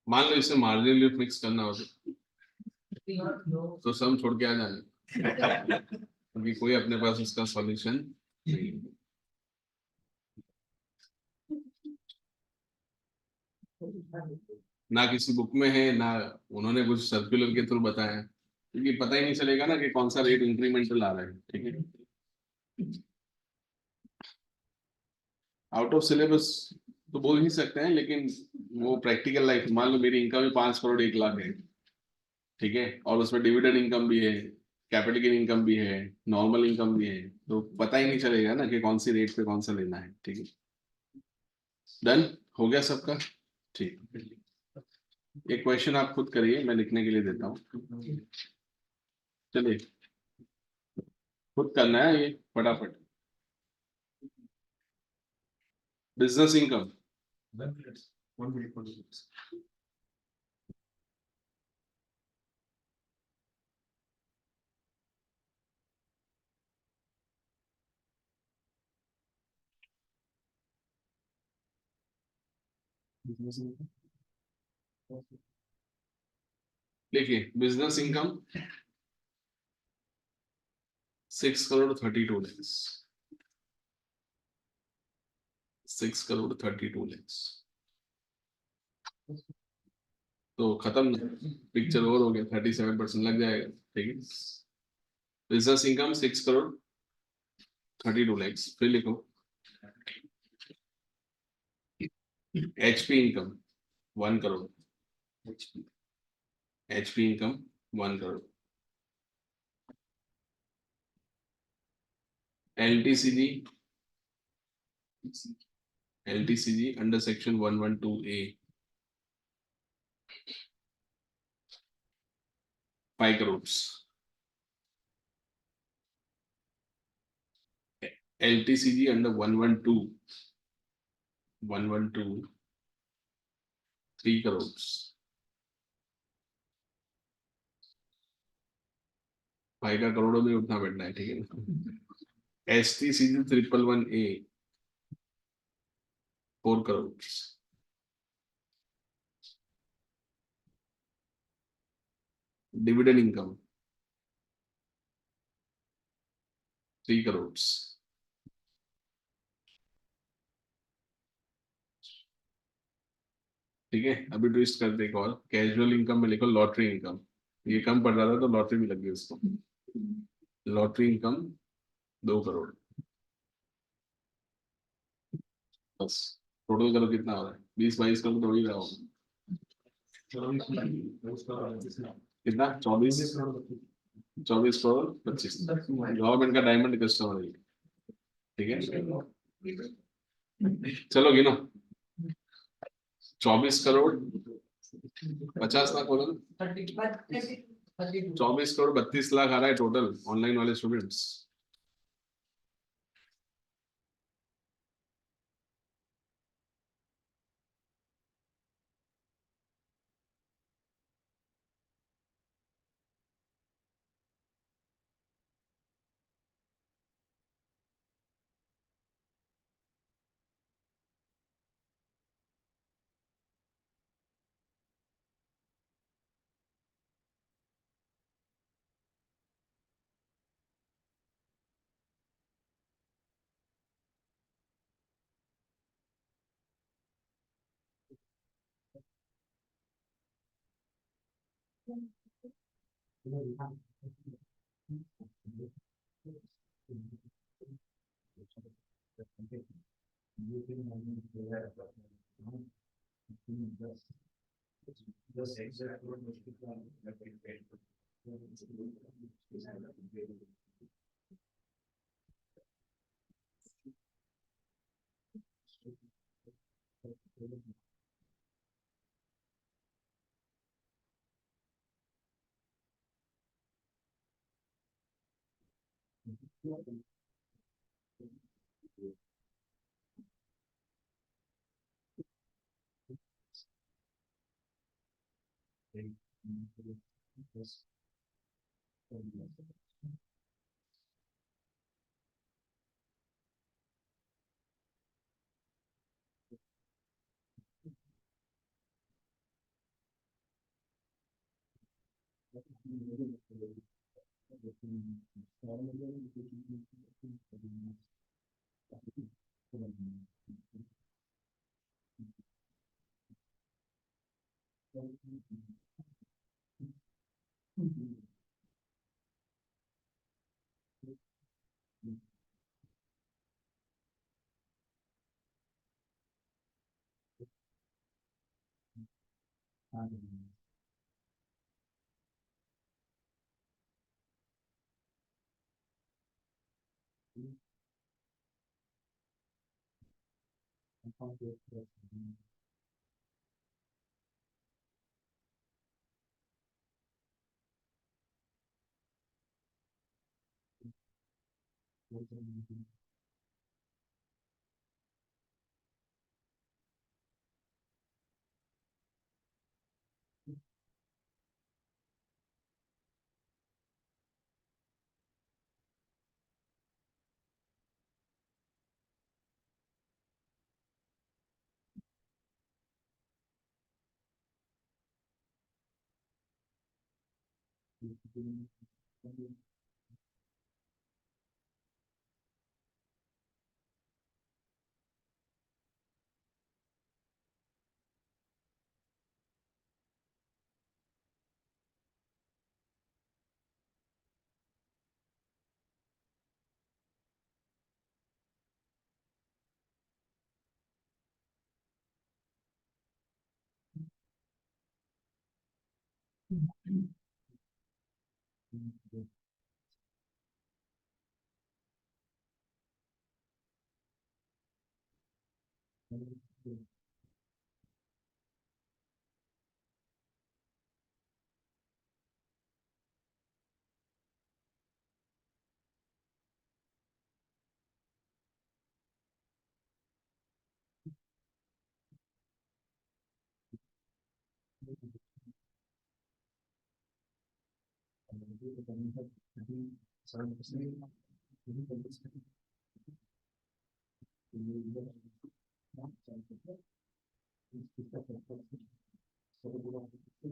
मान लो इसे मार्जिन लिफ्ट मिक्स करना हो तो सम छोड़ के आ जाना, क्योंकि कोई अपने पास इसका सॉल्यूशन नहीं है। ना किसी बुक में है, ना उन्होंने कुछ सर्कुलर के थ्रू बताया है, क्योंकि पता ही नहीं चलेगा ना कि कौन सा रेट इंक्रीमेंटल आ रहा है। ठीक है, आउट ऑफ सिलेबस तो बोल ही सकते हैं, लेकिन वो प्रैक्टिकल लाइफ, मान लो मेरी इनकम भी 5 करोड़ 1 लाख है, ठीक है, और उसमें डिविडेंड इनकम भी है, कैपिटल गेन इनकम भी है, नॉर्मल इनकम भी है, तो पता ही नहीं चलेगा ना कि कौन सी रेट पे कौन सा लेना है। ठीक है, डन हो गया सबका। ठीक, एक क्वेश्चन आप खुद करिए, मैं लिखने के लिए देता हूँ। चलिए, खुद करना है ये फटाफट। Business income, One minute, 1 minute. Business income. देखिए बिजनेस इनकम 6 करोड़ 32 लैक्स, 6 करोड़ 32 लैक्स, तो खत्म, पिक्चर और हो गया, 37% लग जाएगा। ठीक है, बिजनेस इनकम 6 करोड़ 32 लैक्स, फिर लिखो HP income 1 crore, HP income 1 crore, LTCG, LTCG under section 112A 5 crore, LTCG under 112 3 crore, भाई का करोड़ों में उठना बैठना है। ठीक है ना, एस टी सी जी 111A 4 crore, dividend income 3 crore. ठीक है, अभी ट्विस्ट करते एक और, कैजुअल इनकम में लिखो लॉटरी इनकम, ये कम पड़ रहा था तो लॉटरी भी लग गई उसको, लॉटरी इनकम 2 करोड़, बस। टोटल करो कितना हो रहा है, 20-22 करोड़ तो हो ही रहा होगा। कितना, 24 करोड़ 25, गवर्नमेंट का डायमंड कस्टमर है। ठीक है, चलो गिनो, 24 करोड़ 50 लाख बोलो ना, 24 करोड़ 32 लाख आ रहा है टोटल ऑनलाइन वाले स्टूडेंट्स।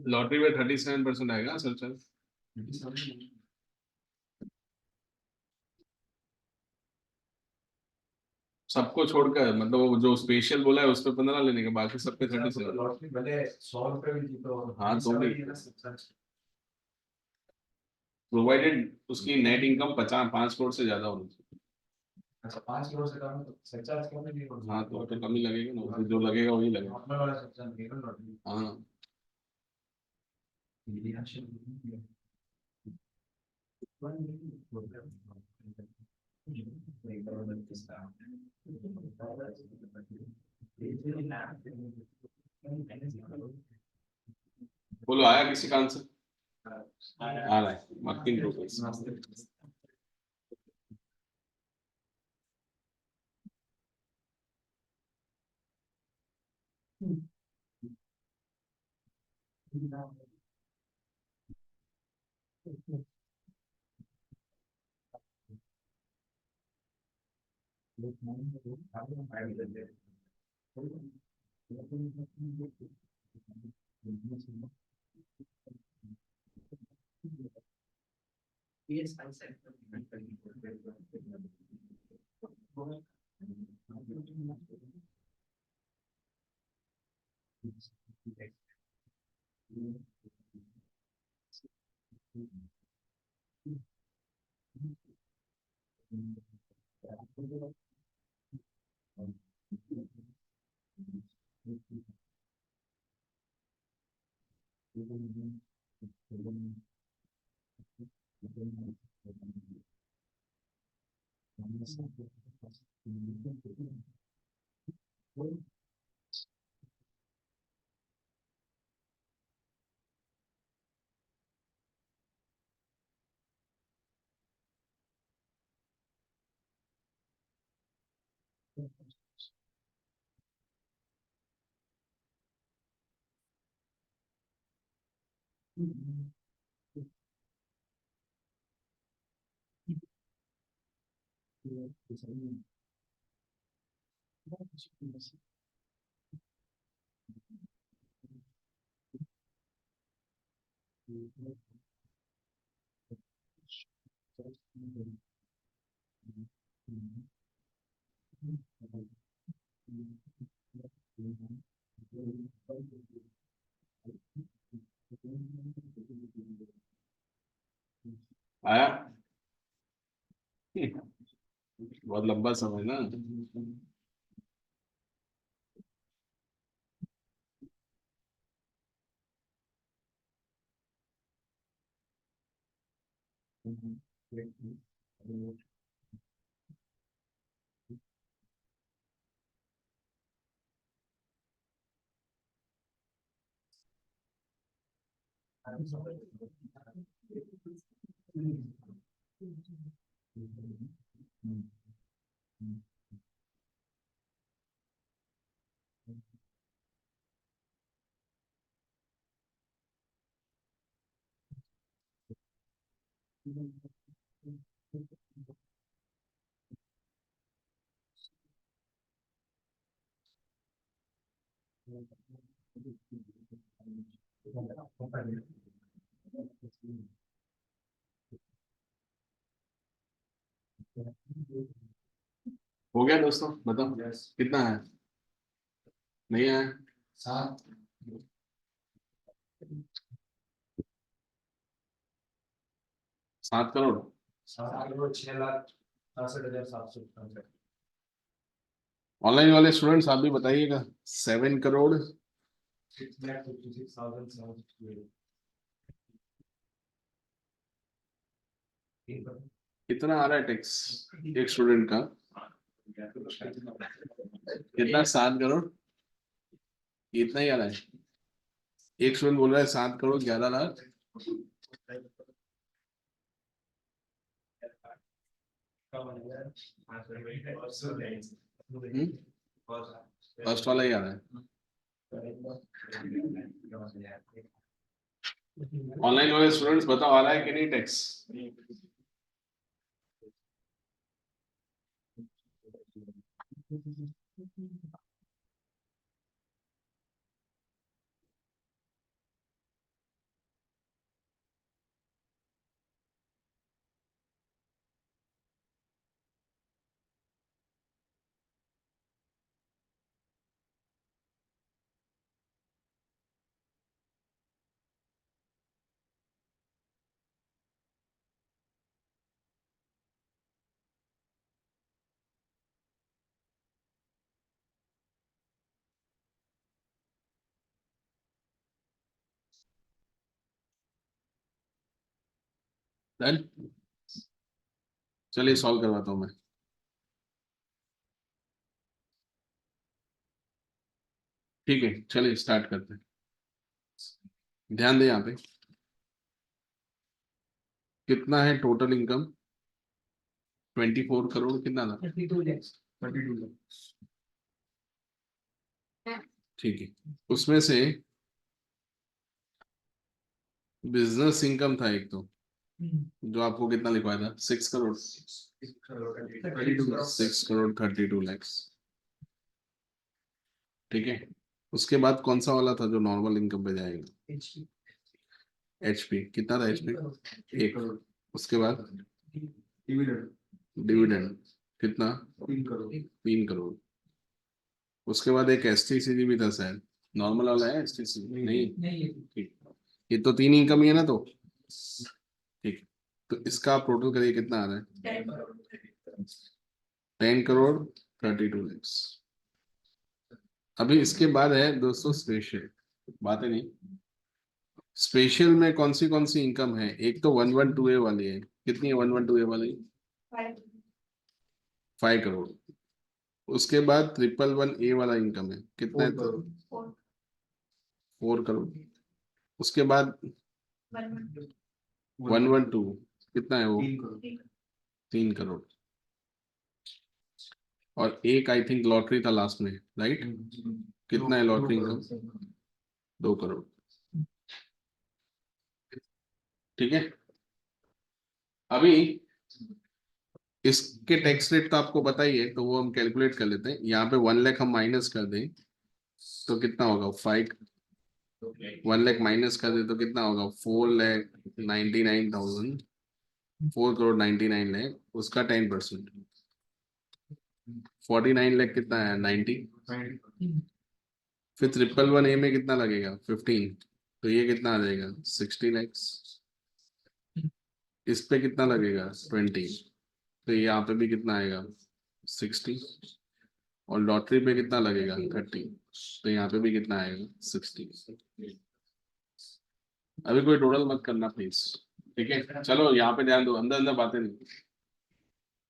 लॉटरी में 37% आएगा सर सर। सबको छोड़कर मतलब वो जो स्पेशल बोला है उस पे 15 लेने का, बाकी सब पे 37। लॉटरी भले 100 रुपए भी जीतो, हाँ तो भी है ना सबसे अच्छा। प्रोवाइडेड उसकी नेट इनकम 5 करोड़ से ज्यादा होनी चाहिए। अच्छा 5 करोड़ से कम है तो सच्चा कम नहीं होगा। हाँ तो कम ही लगेगा ना, उसमें जो लगेगा वही लगेगा। नॉर्मल वाला सच्चा नहीं है लॉटरी। हाँ ये अच्छा नहीं है। बोलो, आया किसी का आंसर? आ रहा है, मार्किंग प्रोग्रेस। आया? बहुत लंबा समय ना। हो गया दोस्तों, बताओ कितना है? नहीं है? 7 करोड़। 6,66,67,700। ऑनलाइन वाले स्टूडेंट्स आप भी बताइएगा। 7 करोड़ 6,56,768। कितना आ रहा है टैक्स एक स्टूडेंट का? कितना? 7 करोड़। इतना ही आ रहा है? एक स्टूडेंट बोल रहा है 7 करोड़ 11 लाख। फर्स्ट वाला ही आ रहा है। ऑनलाइन वाले स्टूडेंट्स बताओ, आ रहा है कि नहीं टैक्स? डन। चलिए सॉल्व करवाता हूँ मैं। ठीक है, चलिए स्टार्ट करते हैं। ध्यान दें यहाँ पे कितना है टोटल इनकम? 24 करोड़ कितना था? 32 लाख। ठीक है, उसमें से बिजनेस इनकम था एक तो, जो आपको कितना लिखवाया था? 6 करोड़। 6 करोड़ 32 लाख। ठीक है, उसके बाद कौन सा वाला था जो नॉर्मल इनकम पे जाएगा? एचपी कितना था? एचपी 1। उसके बाद डिविडेंड डिविडेंड कितना? 3 करोड़। 3 करोड़। उसके बाद एक एसटीसीजी भी था शायद, नॉर्मल वाला है एसटीसीजी? नहीं। ठीक, ये तो 3 इनकम ही है ना, तो ठीक। तो इसका आप टोटल करिए, कितना आ रहा है? 10 करोड़ 32 लाख। अभी इसके बाद है दोस्तों स्पेशल। बात है नहीं, स्पेशल में कौन सी इनकम है? एक तो 112A वाली है। कितनी है 112A वाली? 5 करोड़। उसके बाद 111A वाला इनकम है, कितना है? 4 करोड़। उसके बाद 112 कितना है वो? 3 करोड़। और एक आई थिंक लॉटरी था लास्ट में, राइट? कितना है लॉटरी इनकम? 2 करोड़। ठीक है, अभी इसके टैक्स रेट तो आपको पता ही है, तो वो हम कैलकुलेट कर लेते हैं। यहाँ पे 1 लाख हम माइनस कर दें तो कितना होगा? 1 लाख माइनस कर दे तो कितना होगा? 4,99,000। 4 करोड़ 99 लाख, उसका 10%। 49 लाख कितना है? 90। फिर 111A में कितना लगेगा? 15। तो ये कितना आ जाएगा 60 लैक्स। इस पे कितना लगेगा 20, तो यहाँ पे भी कितना आएगा 60, और लॉटरी पे कितना लगेगा 30, तो यहाँ पे भी कितना आएगा 60। अभी कोई टोटल मत करना प्लीज, ठीक है। चलो यहाँ पे ध्यान दो, अंदर अंदर बातें नहीं,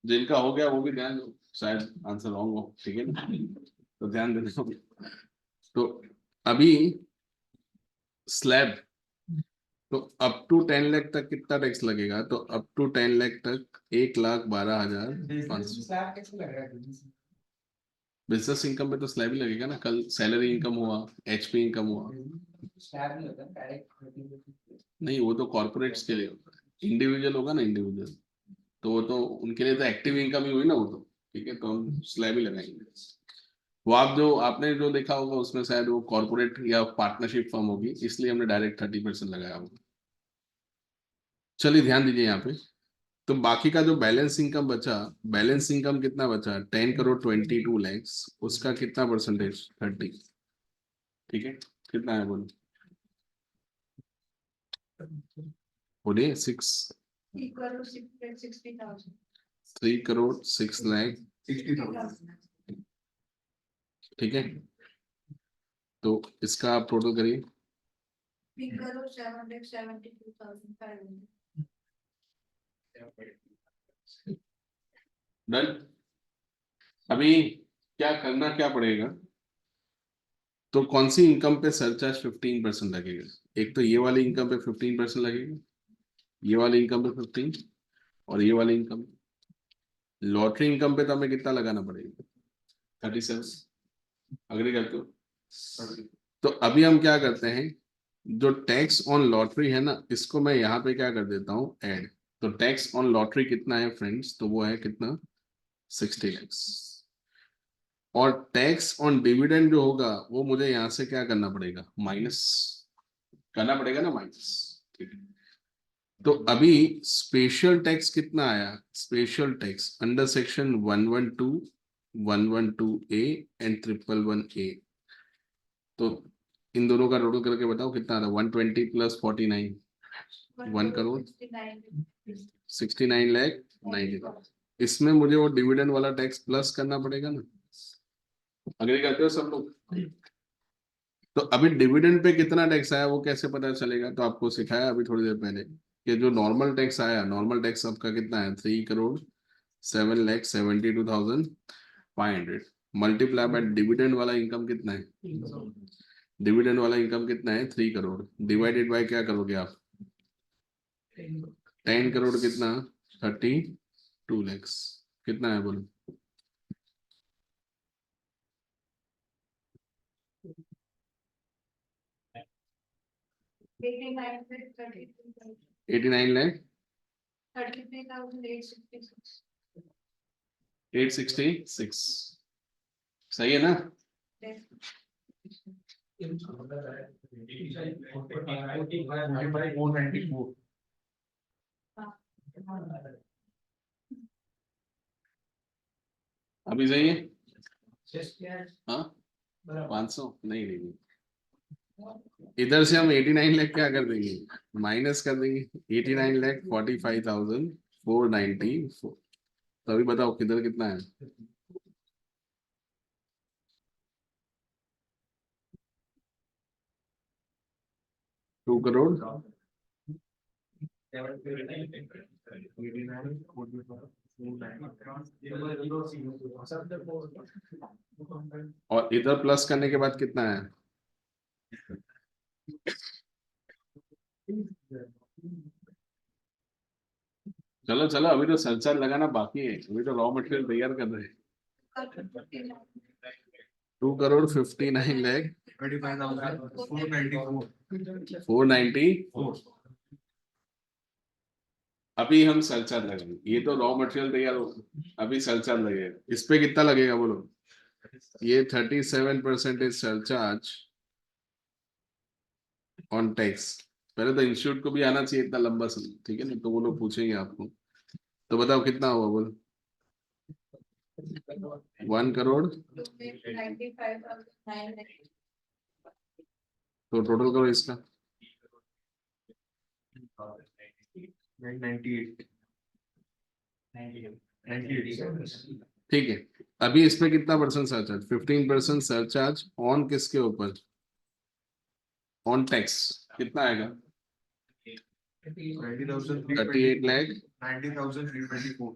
जिनका हो गया वो भी ध्यान दो, शायद आंसर रॉन्ग हो, ठीक है ना, तो ध्यान देना। तो अभी स्लैब, तो अप टू 10 लाख तक कितना टैक्स लगेगा, तो अप टू 10 लाख तक 1,12,500। स्लैब कैसे लग रहा है? बिजनेस इनकम पे तो स्लैब ही लगेगा ना, कल सैलरी इनकम हुआ, एचपी इनकम हुआ। स्लैब नहीं होता डायरेक्ट। नहीं, वो तो कॉर्पोरेट्स के लिए होता है, इंडिविजुअल होगा ना इंडिविजुअल, तो वो तो उनके लिए तो एक्टिव इनकम ही हुई ना वो तो, ठीक है, तो हम स्लैब ही लगाएंगे। वो आप जो आपने जो देखा होगा उसमें शायद वो कॉर्पोरेट या पार्टनरशिप फर्म होगी, इसलिए हमने डायरेक्ट 30% लगाया होगा। चलिए ध्यान दीजिए यहाँ पे, तो बाकी का जो बैलेंस इनकम बचा, बैलेंस इनकम कितना बचा 10,22,00,000, उसका कितना परसेंटेज 30, ठीक है, कितना है बोलो, बोलिए 3,06,00,000, 60,000। ठीक है। तो इसका आप टोटल करिए, डन। अभी क्या करना क्या पड़ेगा, तो कौन सी इनकम पे सरचार्ज 15% लगेगा, एक तो ये वाली इनकम पे 15% लगेगा, ये वाली इनकम पे 15, और ये वाली इनकम, लॉटरी इनकम पे तो हमें कितना लगाना पड़ेगा 37, अग्री करते हो। तो अभी हम क्या करते हैं, जो टैक्स ऑन लॉटरी है ना, इसको मैं यहाँ पे क्या कर देता हूँ ऐड। तो टैक्स ऑन लॉटरी कितना है फ्रेंड्स, तो वो है कितना 60 लैक्स, और टैक्स ऑन डिविडेंड जो होगा वो मुझे यहाँ से क्या करना पड़ेगा, माइनस करना पड़ेगा ना, माइनस, ठीक है। तो अभी स्पेशल टैक्स कितना आया, special tax under section 112, 112A and 111A, तो इन दोनों का टोटल करके बताओ कितना आ रहा है, 120 प्लस 49, 1 करोड़ 69,90,000। इसमें मुझे वो डिविडेंड वाला टैक्स प्लस करना पड़ेगा ना, अग्री करते हो सब लोग। तो अभी डिविडेंड पे कितना टैक्स आया वो कैसे पता चलेगा, तो आपको सिखाया अभी थोड़ी देर पहले कि जो नॉर्मल टैक्स आया, नॉर्मल टैक्स आपका कितना है 3,07,72,500, मल्टीप्लाई बाय डिविडेंड वाला इनकम कितना है, डिविडेंड वाला इनकम कितना है 3 करोड़, डिवाइडेड बाय क्या करोगे आप 10 करोड़, कितना 32 लैक्स, कितना है बोलो 89 लाख 866, सही है ना। अभी सही है, हाँ 500 नहीं नहीं, इधर से हम 89 लाख क्या कर देंगे, माइनस कर देंगे, 89,45,494। तो अभी बताओ किधर कितना है, 2 करोड़। और इधर प्लस करने के बाद कितना है, चलो चलो अभी तो सरचार्ज लगाना बाकी है, अभी तो रॉ मटेरियल तैयार कर रहे हैं। 2,59,00,000 494, अभी हम सरचार्ज लगाएंगे, ये तो रॉ मटेरियल तैयार हो, अभी सरचार्ज लगेगा, इस पे कितना लगेगा बोलो, ये 37% सरचार्ज ऑन टैक्स। पहले तो इंस्टीट्यूट को भी आना चाहिए इतना लंबा समय, ठीक है ना, तो वो लोग पूछेंगे आपको, तो बताओ कितना हुआ बोलो 1 करोड़, तो टोटल करो इसका 98 98 ठीक है, अभी इसमें कितना परसेंट सरचार्ज? 15% सरचार्ज ऑन किसके ऊपर? ऑन टैक्स कितना आएगा? 38 लाख। 90,324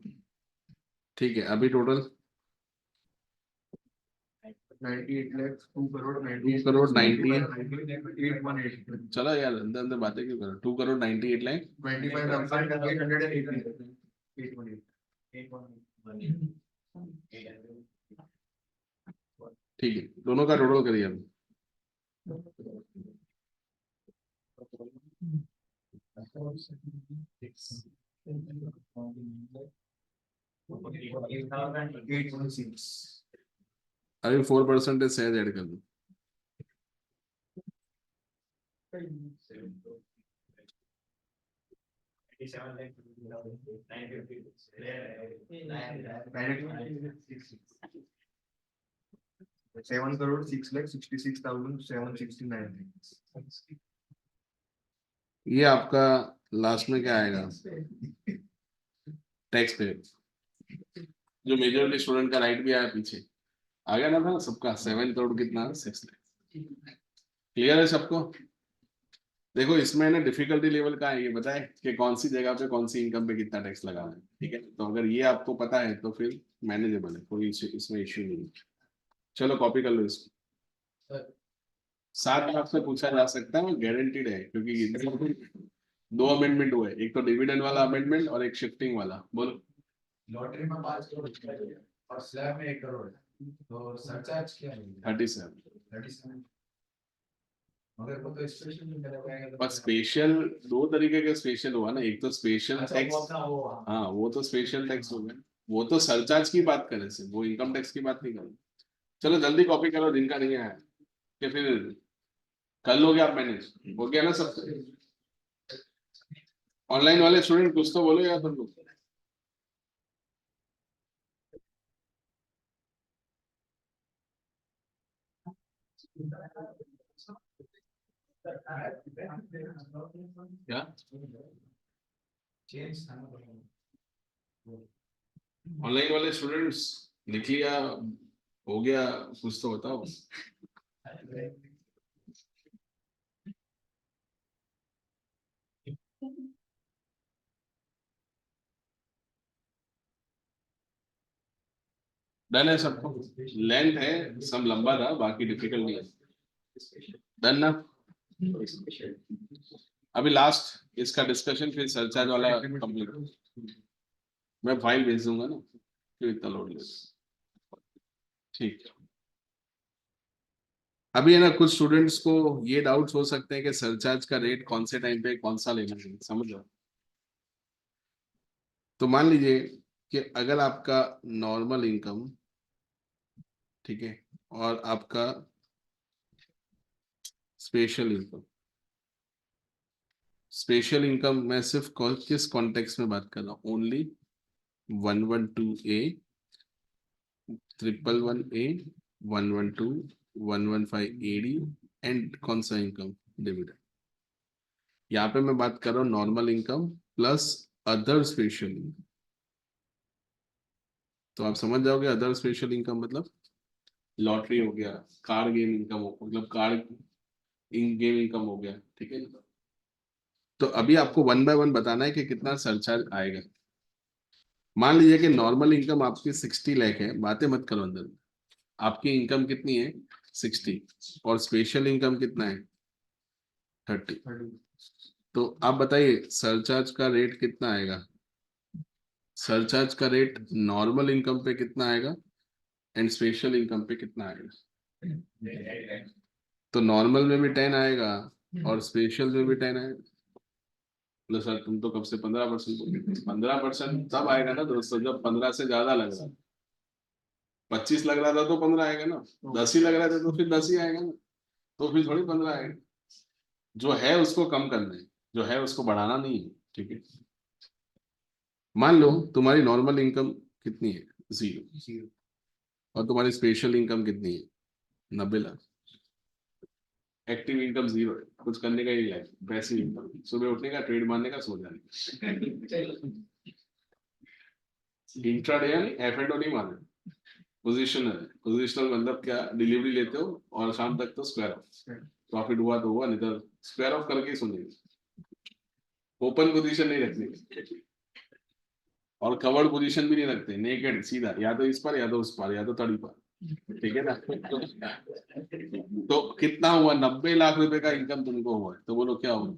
ठीक है, अभी टोटल 98 लाख 2 करोड़ 2 करोड़ 90। 818 चलो यार अंदर अंदर बातें क्यों कर रहे हो? 2 करोड़ 98 लाख। 25,818 ठीक है, दोनों का टोटल करिए अभी। अभी 4% सहज ऐड कर दो। Seven crore 6,66,769 ये आपका लास्ट में क्या आएगा? टैक्स पे जो मेजरली स्टूडेंट का राइट भी आया पीछे आ गया ना था सबका 7 करोड़ कितना 6 लाख। क्लियर है सबको? देखो इसमें ना डिफिकल्टी लेवल का है, ये बताए कि कौन सी जगह पे कौन सी इनकम पे कितना टैक्स लगा है। ठीक है, तो अगर ये आपको पता है तो फिर मैनेजेबल है, कोई इसमें इश्यू नहीं है। चलो कॉपी कर लो इसको। 7 लाख से पूछा जा सकता है, गारंटीड है, क्योंकि 2 अमेंडमेंट हुए, एक तो डिविडेंड वाला अमेंडमेंट और एक शिफ्टिंग वाला। बोलो। लॉटरी में 5 करोड़ और स्लैब में 1 करोड़, तो सरचार्ज क्या है? 37। मगर वो तो स्पेशल नहीं करेगा। पर स्पेशल दो तरीके का स्पेशल हुआ ना, एक तो स्पेशल अच्छा, टैक्स। वो अपना वो हाँ वो तो स्पेशल टैक्स हो गया, वो तो सरचार्ज की बात करें से, वो इनकम टैक्स की बात नहीं करें। चलो जल्दी कॉपी करो, जिनका नहीं आया कि फिर कर लोगे आप मैनेज, हो गया ना सब? ऑनलाइन वाले स्टूडेंट कुछ तो बोलो यार तुम लोग। क्या चेंज था। ऑनलाइन वाले स्टूडेंट्स लिख लिया, हो गया, कुछ तो बताओ। डन है सबको? लेंथ है, सब लंबा था, बाकी डिफिकल्ट नहीं है। डन ना? अभी लास्ट इसका डिस्कशन, फिर सरचार्ज वाला कंप्लीट। मैं फाइल भेज दूंगा ना, फिर इतना लोड ले। ठीक है, अभी है ना कुछ स्टूडेंट्स को ये डाउट्स हो सकते हैं कि सरचार्ज का रेट कौन से टाइम पे कौन सा लेना है, समझ रहे हो? तो मान लीजिए कि अगर आपका नॉर्मल इनकम, ठीक है, और आपका स्पेशल इनकम, स्पेशल इनकम मैं सिर्फ किस कॉन्टेक्स्ट में बात कर रहा हूँ? Only 112A, 111A, 112, 115AD and कौन सा इनकम? डिविडेंड। यहाँ पे मैं बात कर रहा हूँ normal income plus other special income. तो आप समझ जाओगे अदर स्पेशल इनकम मतलब लॉटरी हो गया, कार्ड गेम इनकम हो, मतलब कार्ड इन गेम इनकम हो गया। ठीक है, तो अभी आपको 1 बाय 1 बताना है कि कितना सरचार्ज आएगा। मान लीजिए कि नॉर्मल इनकम आपकी 60 लाख है, बातें मत करो अंदर। आपकी इनकम कितनी है? 60, और स्पेशल इनकम कितना है? 30। तो आप बताइए सरचार्ज का रेट कितना आएगा? सरचार्ज का रेट नॉर्मल इनकम पे कितना आएगा एंड स्पेशल इनकम पे कितना आएगा? तो नॉर्मल में भी 10 आएगा और स्पेशल में भी 10 आएगा। लो सर तुम तो कब से 15% बोल रहे थे। 15% तब आएगा ना दोस्तों जब 15 से ज्यादा लग रहा है। 25 लग रहा था तो 15 आएगा ना, 10 ही लग रहा था तो फिर 10 ही आएगा ना, तो फिर थोड़ी 15 आएगा। जो है उसको कम करना है, जो है उसको बढ़ाना नहीं है। ठीक है, मान लो तुम्हारी नॉर्मल इनकम कितनी है? 0। और तुम्हारी स्पेशल इनकम कितनी है? 90 लाख। एक्टिव इनकम जीरो है, कुछ करने का ही लाइफ, पैसिव इनकम, सुबह उठने का, ट्रेड मारने का, सो जाने का। इंट्राडे यानी एफ एंड ओ नहीं मारना, पोजिशनल है। पोजिशनल मतलब क्या, डिलीवरी लेते हो और शाम तक तो स्क्वायर ऑफ, प्रॉफिट हुआ तो हुआ, नहीं तो स्क्वायर ऑफ करके ही सुनेंगे। ओपन पोजीशन नहीं रखनी और कवर्ड पोजीशन भी नहीं रखते, नेकेड सीधा, या तो इस पर या तो उस पर या तो तड़ी पर, ठीक है ना। तो कितना हुआ, 90 लाख रुपए का इनकम तुमको हुआ है, तो बोलो क्या हुआ।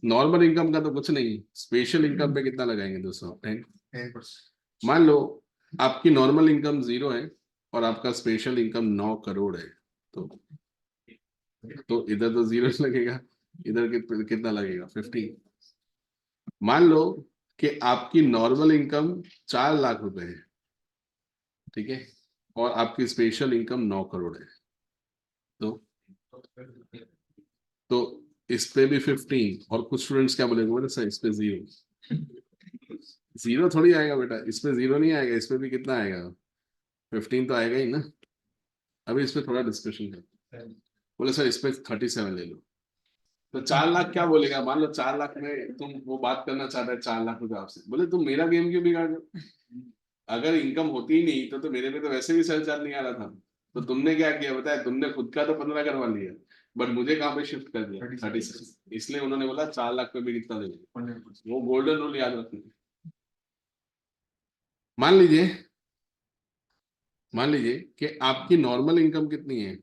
नॉर्मल इनकम का तो कुछ नहीं, स्पेशल इनकम पे कितना लगाएंगे दोस्तों, 10%। मान लो आपकी नॉर्मल इनकम 0 है और आपका स्पेशल इनकम 9 करोड़ है, तो इधर तो 0 लगेगा, इधर कितना लगेगा, 15। मान लो कि आपकी नॉर्मल इनकम 4 लाख रुपए है, ठीक है, और आपकी स्पेशल इनकम 9 करोड़ है, तो इस पे भी 15, और कुछ स्टूडेंट्स क्या बोलेंगे, बोले सर इस पे 0। 0 थोड़ी आएगा बेटा, इस पे 0 नहीं आएगा, इस पे भी कितना आएगा, 15 तो आएगा ही ना। अभी इस पे थोड़ा डिस्कशन कर, बोले सर इस पे 37 ले लो, तो 4 लाख क्या बोलेगा, मान लो 4 लाख में तुम वो बात करना चाहता है 4 लाख रुपए आपसे, बोले तुम मेरा गेम क्यों बिगाड़ रहे हो, अगर इनकम होती ही नहीं तो मेरे पे तो वैसे भी सरचार्ज नहीं आ रहा था, तो तुमने क्या किया बताया, तुमने खुद का तो 15 करवा लिया, बट मुझे कहाँ पे शिफ्ट कर दिया, 36। इसलिए उन्होंने बोला 4 लाख पे भी कितना दे, वो गोल्डन रूल याद रखना। मान लीजिए मान लीजिए कि आपकी नॉर्मल इनकम कितनी है,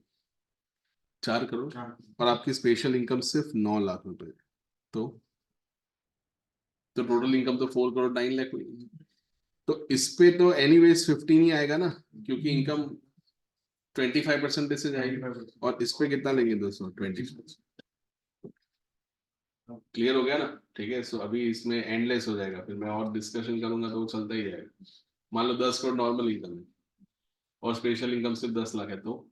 4 करोड़, और आपकी स्पेशल इनकम सिर्फ 9 लाख रुपए, तो टोटल इनकम तो 4 करोड़ 9 लाख हुई। तो इस पे तो एनीवेज 15 ही आएगा ना, क्योंकि इनकम 25% से जाएगी, और इस पे कितना लेंगे दोस्तों, 20। क्लियर हो गया ना, ठीक है। सो अभी इसमें एंडलेस हो जाएगा, फिर मैं और डिस्कशन करूंगा तो वो चलता ही जाएगा। मान लो 10 करोड़ नॉर्मल इनकम है और स्पेशल इनकम सिर्फ 10 लाख है, तो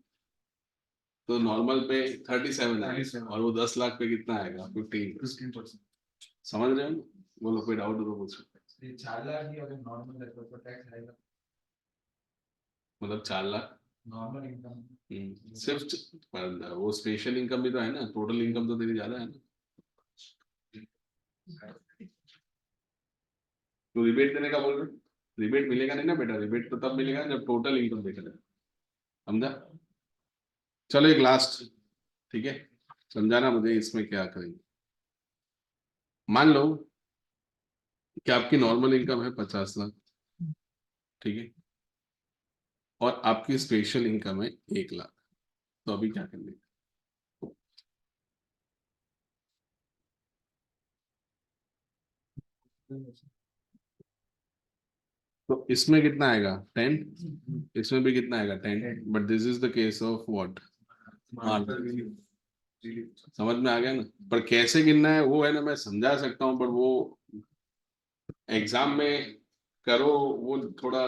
नॉर्मल पे 37 है, और वो 10 लाख पे कितना आएगा, 15%। समझ रहे हो, बोलो कोई डाउट हो तो पूछो। 4 लाख ही अगर नॉर्मल है तो टैक्स आएगा, मतलब 4 लाख नॉर्मल इनकम सिर्फ वो स्पेशल इनकम भी तो है ना, टोटल इनकम तो तेरी ज्यादा है ना, तो रिबेट देने का बोल रहे, रिबेट मिलेगा नहीं ना बेटा, रिबेट तो तब मिलेगा जब टोटल इनकम देखा, समझा। चलो एक लास्ट, ठीक है, समझाना मुझे इसमें क्या करेंगे। मान लो कि आपकी नॉर्मल इनकम है 50 लाख, ठीक है, और आपकी स्पेशल इनकम है 1 लाख, तो अभी क्या करेंगे, तो इसमें कितना आएगा 10, इसमें भी कितना आएगा 10, but this is the case of what, समझ में आ गया ना। पर कैसे गिनना है वो है ना, मैं समझा सकता हूँ, पर वो एग्जाम में करो वो थोड़ा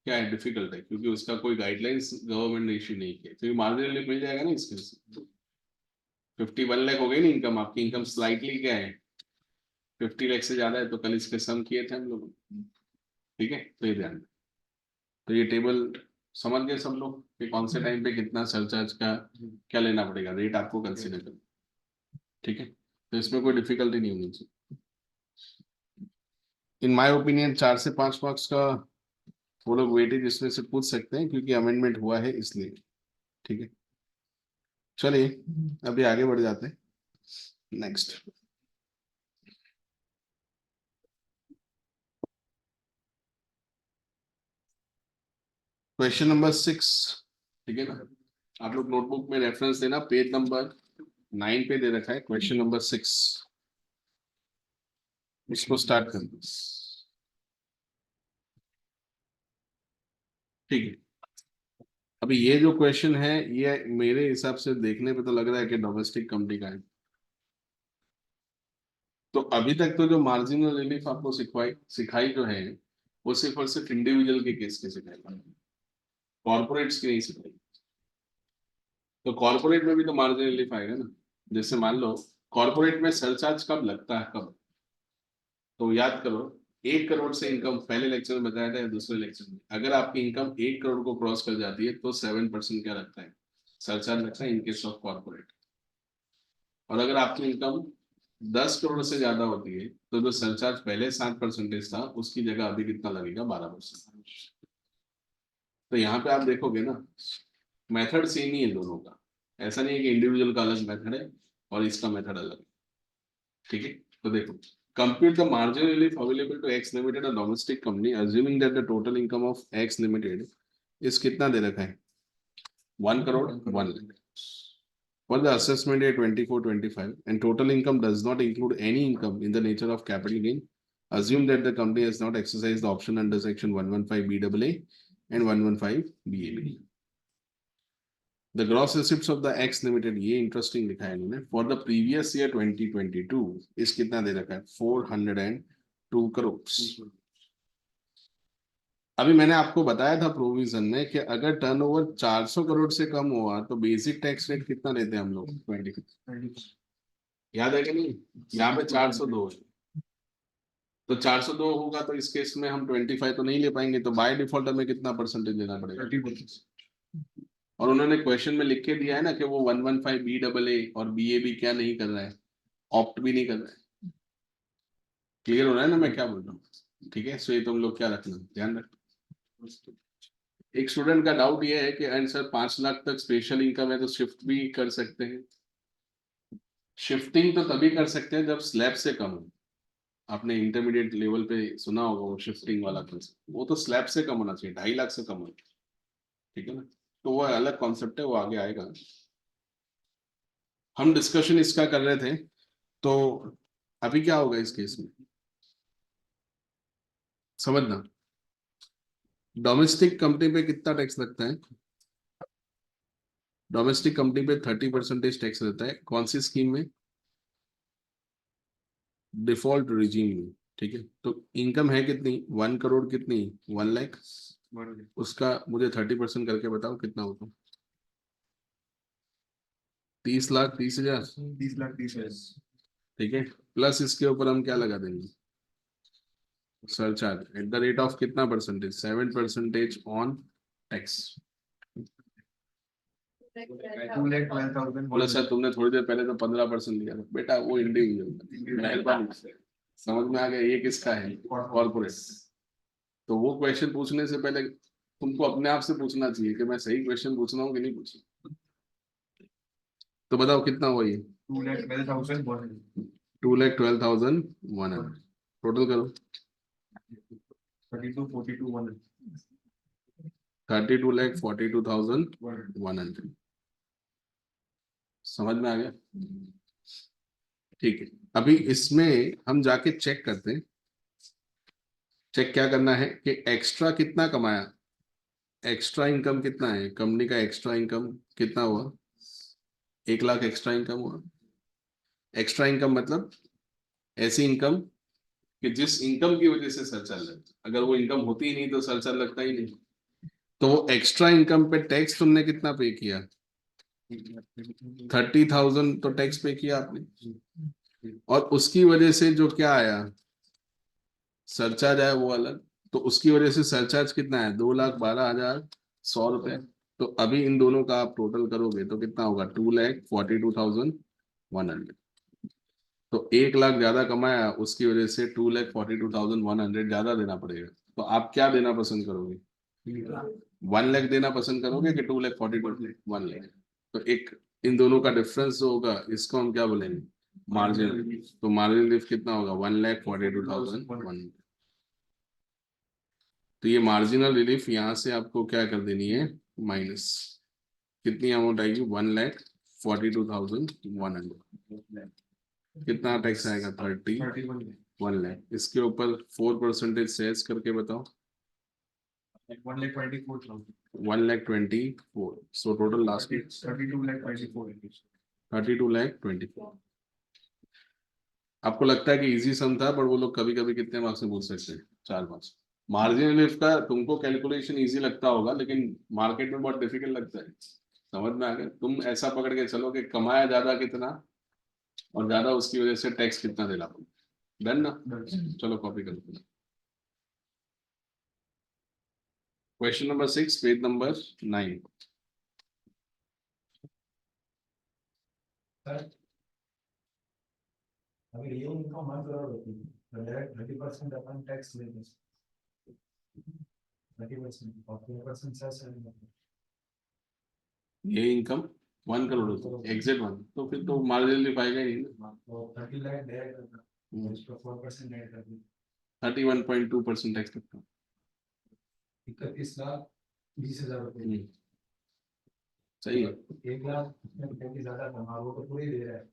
क्या है, डिफिकल्ट है, क्योंकि उसका कोई गाइडलाइंस गवर्नमेंट ने इश्यू नहीं किया, क्योंकि मार्जिनल मिल जाएगा ना इसके। 51 लाख हो गई ना इनकम आपकी, इनकम स्लाइटली क्या है 50 लाख से ज्यादा है, तो कल इसके सम किए थे हम लोग, ठीक है, तो ये ध्यान, तो ये टेबल समझ गए सब लोग कि कौन से टाइम पे कितना सरचार्ज का क्या लेना पड़ेगा, रेट आपको कंसिडर करना, ठीक है, तो इसमें कोई डिफिकल्टी नहीं होनी चाहिए। इन माय ओपिनियन 4 से 5 मार्क्स का वो लोग वेटेज इसमें से पूछ सकते हैं, क्योंकि अमेंडमेंट हुआ है इसलिए, ठीक है। चलिए अभी आगे बढ़ जाते हैं, नेक्स्ट क्वेश्चन नंबर 6, ठीक है ना। आप लोग नोटबुक में रेफरेंस देना, पेज नंबर 9 पे दे रखा है क्वेश्चन नंबर 6, इसको स्टार्ट कर दो, ठीक है। अभी ये जो क्वेश्चन है ये मेरे हिसाब से देखने पे तो लग रहा है कि डोमेस्टिक कंपनी का है, तो अभी तक तो जो मार्जिनल रिलीफ आपको सिखाई जो है वो सिर्फ और सिर्फ इंडिविजुअल के केस के सिखाई, कॉर्पोरेट्स की नहीं सिखाई। तो कॉर्पोरेट में भी तो मार्जिनल रिलीफ आएगा ना, जैसे मान लो कॉर्पोरेट में सरचार्ज कब लगता है, कब, तो याद करो 1 करोड़ से इनकम, पहले लेक्चर में बताया था या दूसरे लेक्चर में, अगर आपकी इनकम 1 करोड़ को क्रॉस कर जाती है तो 7% क्या लगता है, सरचार्ज लगता है इन केस ऑफ कॉर्पोरेट। और अगर आपकी इनकम 10 करोड़ से ज्यादा होती है तो जो सरचार्ज पहले 7% था उसकी जगह अभी कितना लगेगा, 12%। तो यहाँ पे आप देखोगे ना, मेथड सेम ही है दोनों का। ऐसा नहीं है कि इंडिविजुअल का अलग मेथड है और इसका मेथड अलग है। ठीक है, तो देखो, compute the margin relief available to X limited, a domestic company, assuming that the total income of X limited is कितना दे रखा है, 1 crore 1 lakh. For the assessment year 24-25 and total income does not include any income in the nature of capital gain, assume that the company has not exercised the option under section 115BAA and 115BAB. The gross receipts of the X Limited, ये interesting लिखा है इन्होंने, for the previous year 2022 इस कितना दे रखा है, 402 crores। अभी मैंने आपको बताया था प्रोविजन में कि अगर टर्नओवर 400 करोड़ से कम हुआ तो बेसिक टैक्स रेट कितना लेते हैं हम लोग, 20। याद है कि नहीं, यहाँ पे 402 है, तो 402 होगा तो इस केस में हम 25 तो नहीं ले पाएंगे, तो बाय डिफॉल्ट हमें कितना परसेंटेज देना पड़ेगा, 30%। और उन्होंने क्वेश्चन में लिख के दिया है ना कि वो 115BAA और BAB क्या नहीं कर रहा है, ऑप्ट भी नहीं कर रहा है। क्लियर हो रहा है ना मैं क्या बोल रहा हूँ, ठीक है। सो ये तुम लोग क्या रखना, ध्यान रखना। एक स्टूडेंट का डाउट ये है कि एंड सर 5 लाख तक स्पेशल इनकम है तो शिफ्ट भी कर सकते हैं। शिफ्टिंग तो तभी कर सकते हैं जब स्लैब से कम हो। आपने इंटरमीडिएट लेवल पे सुना होगा वो शिफ्टिंग वाला कंसेप्ट, वो तो स्लैब से कम होना चाहिए, 2.5 लाख से कम हो, ठीक है ना। तो वो अलग कॉन्सेप्ट है, वो आगे आएगा। हम डिस्कशन इसका कर रहे थे, तो अभी क्या होगा इस केस में समझना। डोमेस्टिक कंपनी पे कितना टैक्स लगता है, डोमेस्टिक कंपनी पे 30% टैक्स रहता है। कौन सी स्कीम में, डिफॉल्ट रिजीम में, ठीक है। तो इनकम है कितनी, 1 करोड़, कितनी, 1 लाख। उसका मुझे 30% करके बताओ कितना होगा, 30 लाख 30 हजार, 30 लाख 30 हजार। ठीक है। प्लस इसके ऊपर हम क्या लगा देंगे, surcharge at the rate of कितना परसेंटेज, 7% ऑन टैक्स। 2,12,000। बोला सर तुमने थोड़ी देर पहले तो 15% लिया था, बेटा वो इंडिविजुअल, मेहरबानी समझ में आ गया ये किसका है, कॉर्पोरेट। तो वो क्वेश्चन पूछने से पहले तुमको अपने आप से पूछना चाहिए कि मैं सही क्वेश्चन पूछ रहा हूँ कि नहीं पूछ रहा। तो बताओ कितना हुआ ये, 2,12,100। 2,12,100। टोटल करो, 32,42,100। 32,42,100। समझ में आ गया, ठीक है। अभी इसमें हम जाके चेक करते हैं। चेक क्या करना है कि एक्स्ट्रा कितना कमाया, एक्स्ट्रा इनकम कितना है कंपनी का, एक्स्ट्रा इनकम कितना हुआ, 1 लाख एक्स्ट्रा इनकम हुआ। एक्स्ट्रा इनकम मतलब ऐसी इनकम कि जिस इनकम की वजह से सरचार्ज लगता है, अगर वो इनकम होती ही नहीं तो सरचार्ज लगता ही नहीं। तो वो एक्स्ट्रा इनकम पे टैक्स तुमने कितना पे किया, 30,000 तो टैक्स पे किया आपने, और उसकी वजह से जो क्या आया, सरचार्ज आया वो अलग। तो उसकी वजह से सरचार्ज कितना है, 2,12,100 रुपए। तो अभी इन दोनों का आप टोटल करोगे तो कितना होगा, 2,42,100। तो 1 लाख ज्यादा कमाया उसकी वजह से 2,42,100 ज्यादा देना पड़ेगा। तो आप क्या देना पसंद करोगे, 1 लाख देना पसंद करोगे कि 2,42,100। तो एक इन दोनों का डिफरेंस जो होगा इसको हम क्या बोलेंगे, मार्जिन। तो मार्जिन रिलीफ कितना होगा, 1,42,100। तो ये मार्जिनल रिलीफ यहाँ से आपको क्या कर देनी है, माइनस। कितनी अमाउंट आएगी, 1,42,100। कितना टैक्स आएगा, 31 लाख। इसके ऊपर 4% सेल्स करके बताओ, 1,24,000। 1,24,000। So total last 32,24,000। 32,24,000। आपको लगता है कि इजी सम था, पर वो लोग कभी कभी कितने मार्क्स में पूछ सकते हैं, 4 मार्क्स। मार्जिन रिलीफ का तुमको कैलकुलेशन इजी लगता होगा लेकिन मार्केट में बहुत डिफिकल्ट लगता है। समझ में आ गया, तुम ऐसा पकड़ के चलो कि कमाया ज्यादा कितना और ज्यादा उसकी वजह से टैक्स कितना देना पड़ेगा। डन ना, चलो कॉपी करो। Question number 6 page number 9। Sir अगर ये इनकम 1 करोड़ होती तो डायरेक्ट 30% अपन टैक्स लेते 30% और 3% सर ये इनकम 1 करोड़ होती है एग्जैक्ट 1, तो फिर तो मार्जिनली पाएगा ही नहीं। तो 30 लाख डायरेक्ट इसको 4% ऐड कर दी 31.2% टैक्स लगता है। 31,20,000 रुपए सही है। 1 लाख में ज्यादा कमा वो तो पूरी दे रहा है।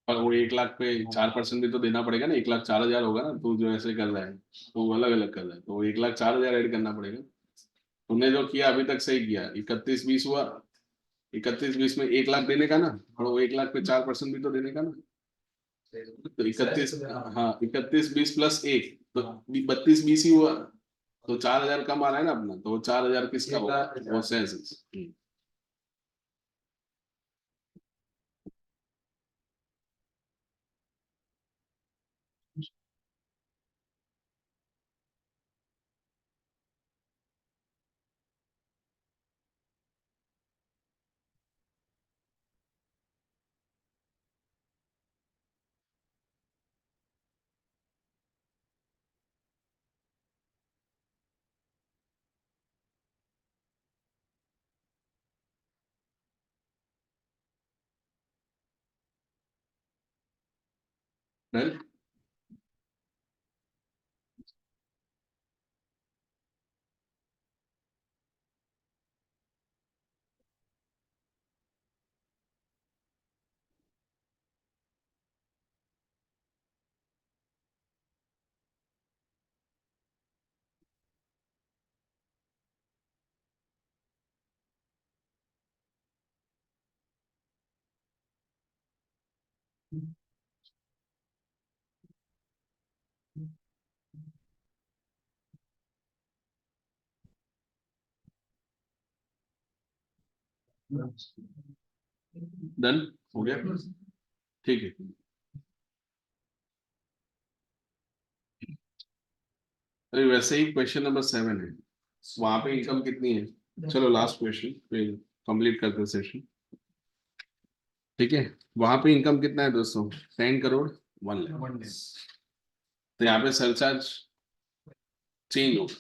और वो 1 लाख पे 4% भी तो देना पड़ेगा ना, 1,04,000 होगा ना, तो जो ऐसे कर रहा है तो वो अलग अलग कर रहा है, तो 1,04,000 ऐड करना पड़ेगा। तुमने जो किया अभी तक सही किया, 31-20 हुआ, 31-20 में 1 लाख देने का ना, और वो 1 लाख पे 4% भी तो देने का ना, तो 31, हाँ 31-20 प्लस 1 तो 32-20 ही हुआ, तो 4,000 कम आ रहा है ना अपना, तो 4,000 किसका होगा, वो सेंस। डन। डन हो गया, ठीक है। अरे वैसे ही क्वेश्चन नंबर 7 है, वहां पे इनकम कितनी है, चलो लास्ट क्वेश्चन फिर कंप्लीट करते हैं सेशन, ठीक है। वहां पे इनकम कितना है दोस्तों, 10 करोड़ 1 लाख। 1 लाख। तो यहाँ पे सरचार्ज चेंज होगा,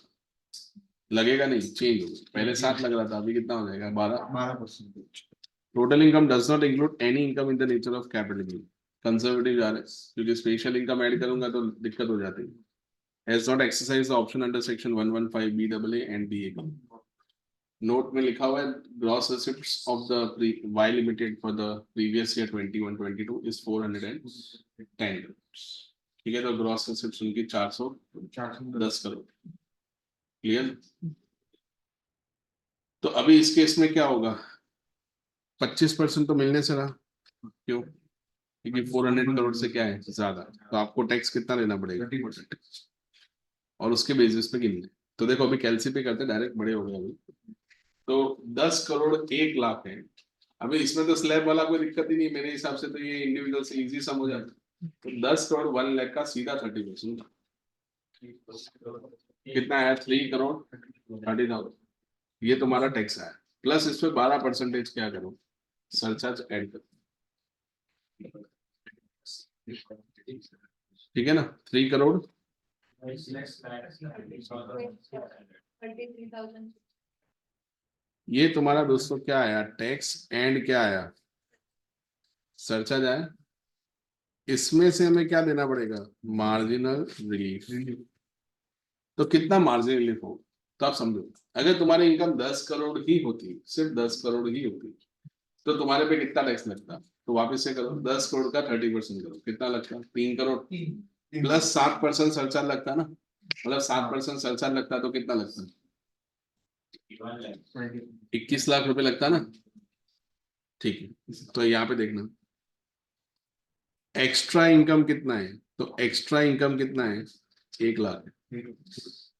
लगेगा नहीं, चेंज होगा, पहले 7 लग रहा था, अभी कितना हो जाएगा, 12। 12%। Total income does not include any income in the nature of capital gain, conservative जा रहे हैं, क्योंकि स्पेशल इनकम ऐड करूंगा तो दिक्कत हो जाती है। Has not exercise the option under section 115 BAA and BA। Note में लिखा हुआ है gross receipts of the Y limited for the previous year 21-22 is 410 crore, ठीक है। तो ग्रॉस रिसिप्ट्स उनकी 410 करोड़, क्लियर। तो अभी इस केस में क्या होगा, 25% तो मिलने से रहा, क्यों, क्योंकि 400 करोड़ से क्या है ज्यादा, तो आपको टैक्स कितना देना पड़ेगा, 30%, और उसके बेसिस पे गिनना है। तो देखो अभी कैलसी पे करते डायरेक्ट, बड़े हो गए अभी, तो 10 करोड़ 1 लाख है। अभी इसमें तो स्लैब वाला कोई दिक्कत ही नहीं, मेरे हिसाब से तो ये इंडिविजुअल से इजी सम हो जाता है। तो 10 करोड़ 1 लाख का सीधा 30%, कितना आया, 3 करोड़ 30,000, ये तुम्हारा टैक्स आया, प्लस इस पे 12% क्या करो, सरचार्ज ऐड करो, ठीक है ना, 3 करोड़ 23,000। ये तुम्हारा दोस्तों क्या आया, टैक्स एंड क्या आया, सरचार्ज आया। इसमें से हमें क्या देना पड़ेगा, मार्जिनल रिलीफ। तो कितना मार्जिनल रिलीफ हो, तो आप समझो, अगर तुम्हारी इनकम 10 करोड़ ही होती, सिर्फ 10 करोड़ ही होती, तो तुम्हारे पे कितना टैक्स लगता, तो वापस से करो, 10 करोड़ का 30% करो, कितना लगता, 3 करोड़ प्लस 7% सरचार्ज लगता ना, मतलब 7% सरचार्ज लगता तो कितना लगता, 21 लाख रुपए लगता ना, ठीक है। तो यहाँ पे देखना एक्स्ट्रा इनकम कितना है, तो एक्स्ट्रा इनकम कितना है, 1 लाख है।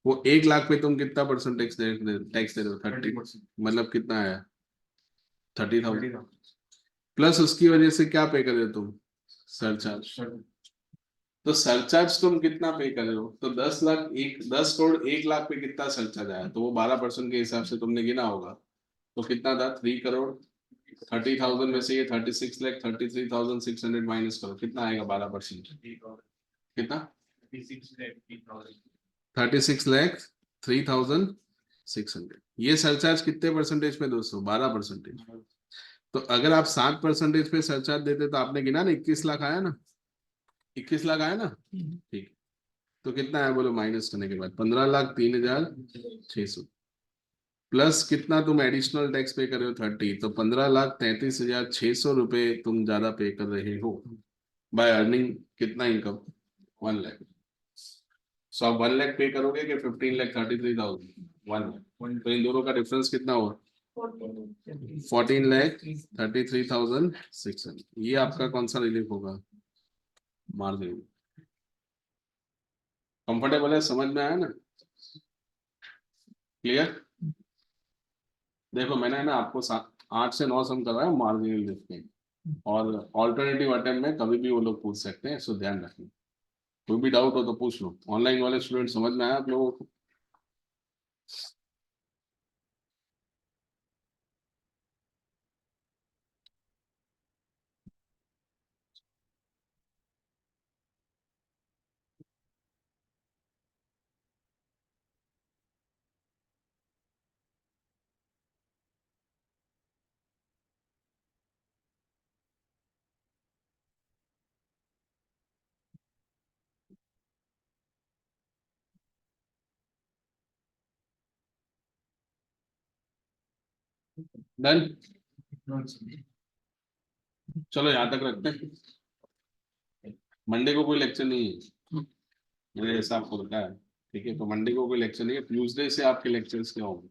वो 1 लाख पे तुम कितना परसेंट टैक्स दे रहे हो, 30%, मतलब कितना आया, 30,000, प्लस उसकी वजह से क्या पे कर रहे हो तुम, सरचार्ज। तो सरचार्ज तुम कितना पे कर रहे हो, तो 10 करोड़ 1 लाख पे कितना सरचार्ज आया, तो वो 12% के हिसाब से तुमने गिना होगा, तो कितना था 3,30,000 में से ये 36,33,600 माइनस करो, कितना आएगा 12%? कितना? 36,03,600। ये सरचार्ज कितने परसेंटेज पे दोस्तों? 12%। तो अगर आप 7% पे सरचार्ज देते तो आपने गिना ना 21 लाख आया ना, 21 लाख आया ना, ठीक। तो कितना है बोलो माइनस करने के बाद? 15,03,600 प्लस कितना तुम एडिशनल टैक्स पे कर रहे हो 30, तो 15,33,600 रुपए तुम ज्यादा पे कर रहे हो बाय अर्निंग कितना इनकम? 1 लाख। सो आप 1 लाख पे करोगे कि 15,33,000? 1 लाख। तो इन दोनों का डिफरेंस कितना हुआ? 14,33,600। ये आपका कौन सा रिलीफ होगा? मार्जिन। कंफर्टेबल है? समझ में आया ना? क्लियर? देखो मैंने ना आपको 8 से 9 सम करवाया मार्जिनल लिफ्टिंग, और ऑल्टरनेटिव अटेम्प्ट में कभी भी वो लोग पूछ सकते हैं, सो ध्यान रखना। कोई भी डाउट हो तो पूछ लो। ऑनलाइन वाले स्टूडेंट समझ में आया आप लोगों को? डन। चलो यहाँ तक रखते हैं। मंडे को कोई लेक्चर नहीं है मेरे हिसाब को रखा है, ठीक है? तो मंडे को कोई लेक्चर नहीं है। ट्यूसडे से आपके लेक्चर्स क्या होंगे?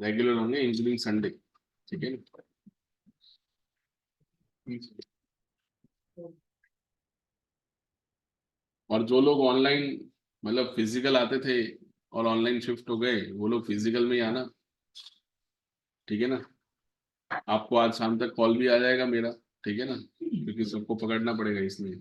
रेगुलर होंगे इंक्लूडिंग संडे, ठीक है ना? और जो लोग ऑनलाइन मतलब फिजिकल आते थे और ऑनलाइन शिफ्ट हो गए, वो लोग फिजिकल में ही आना, ठीक है ना? आपको आज शाम तक कॉल भी आ जाएगा मेरा, ठीक है ना? क्योंकि सबको पकड़ना पड़ेगा इसलिए।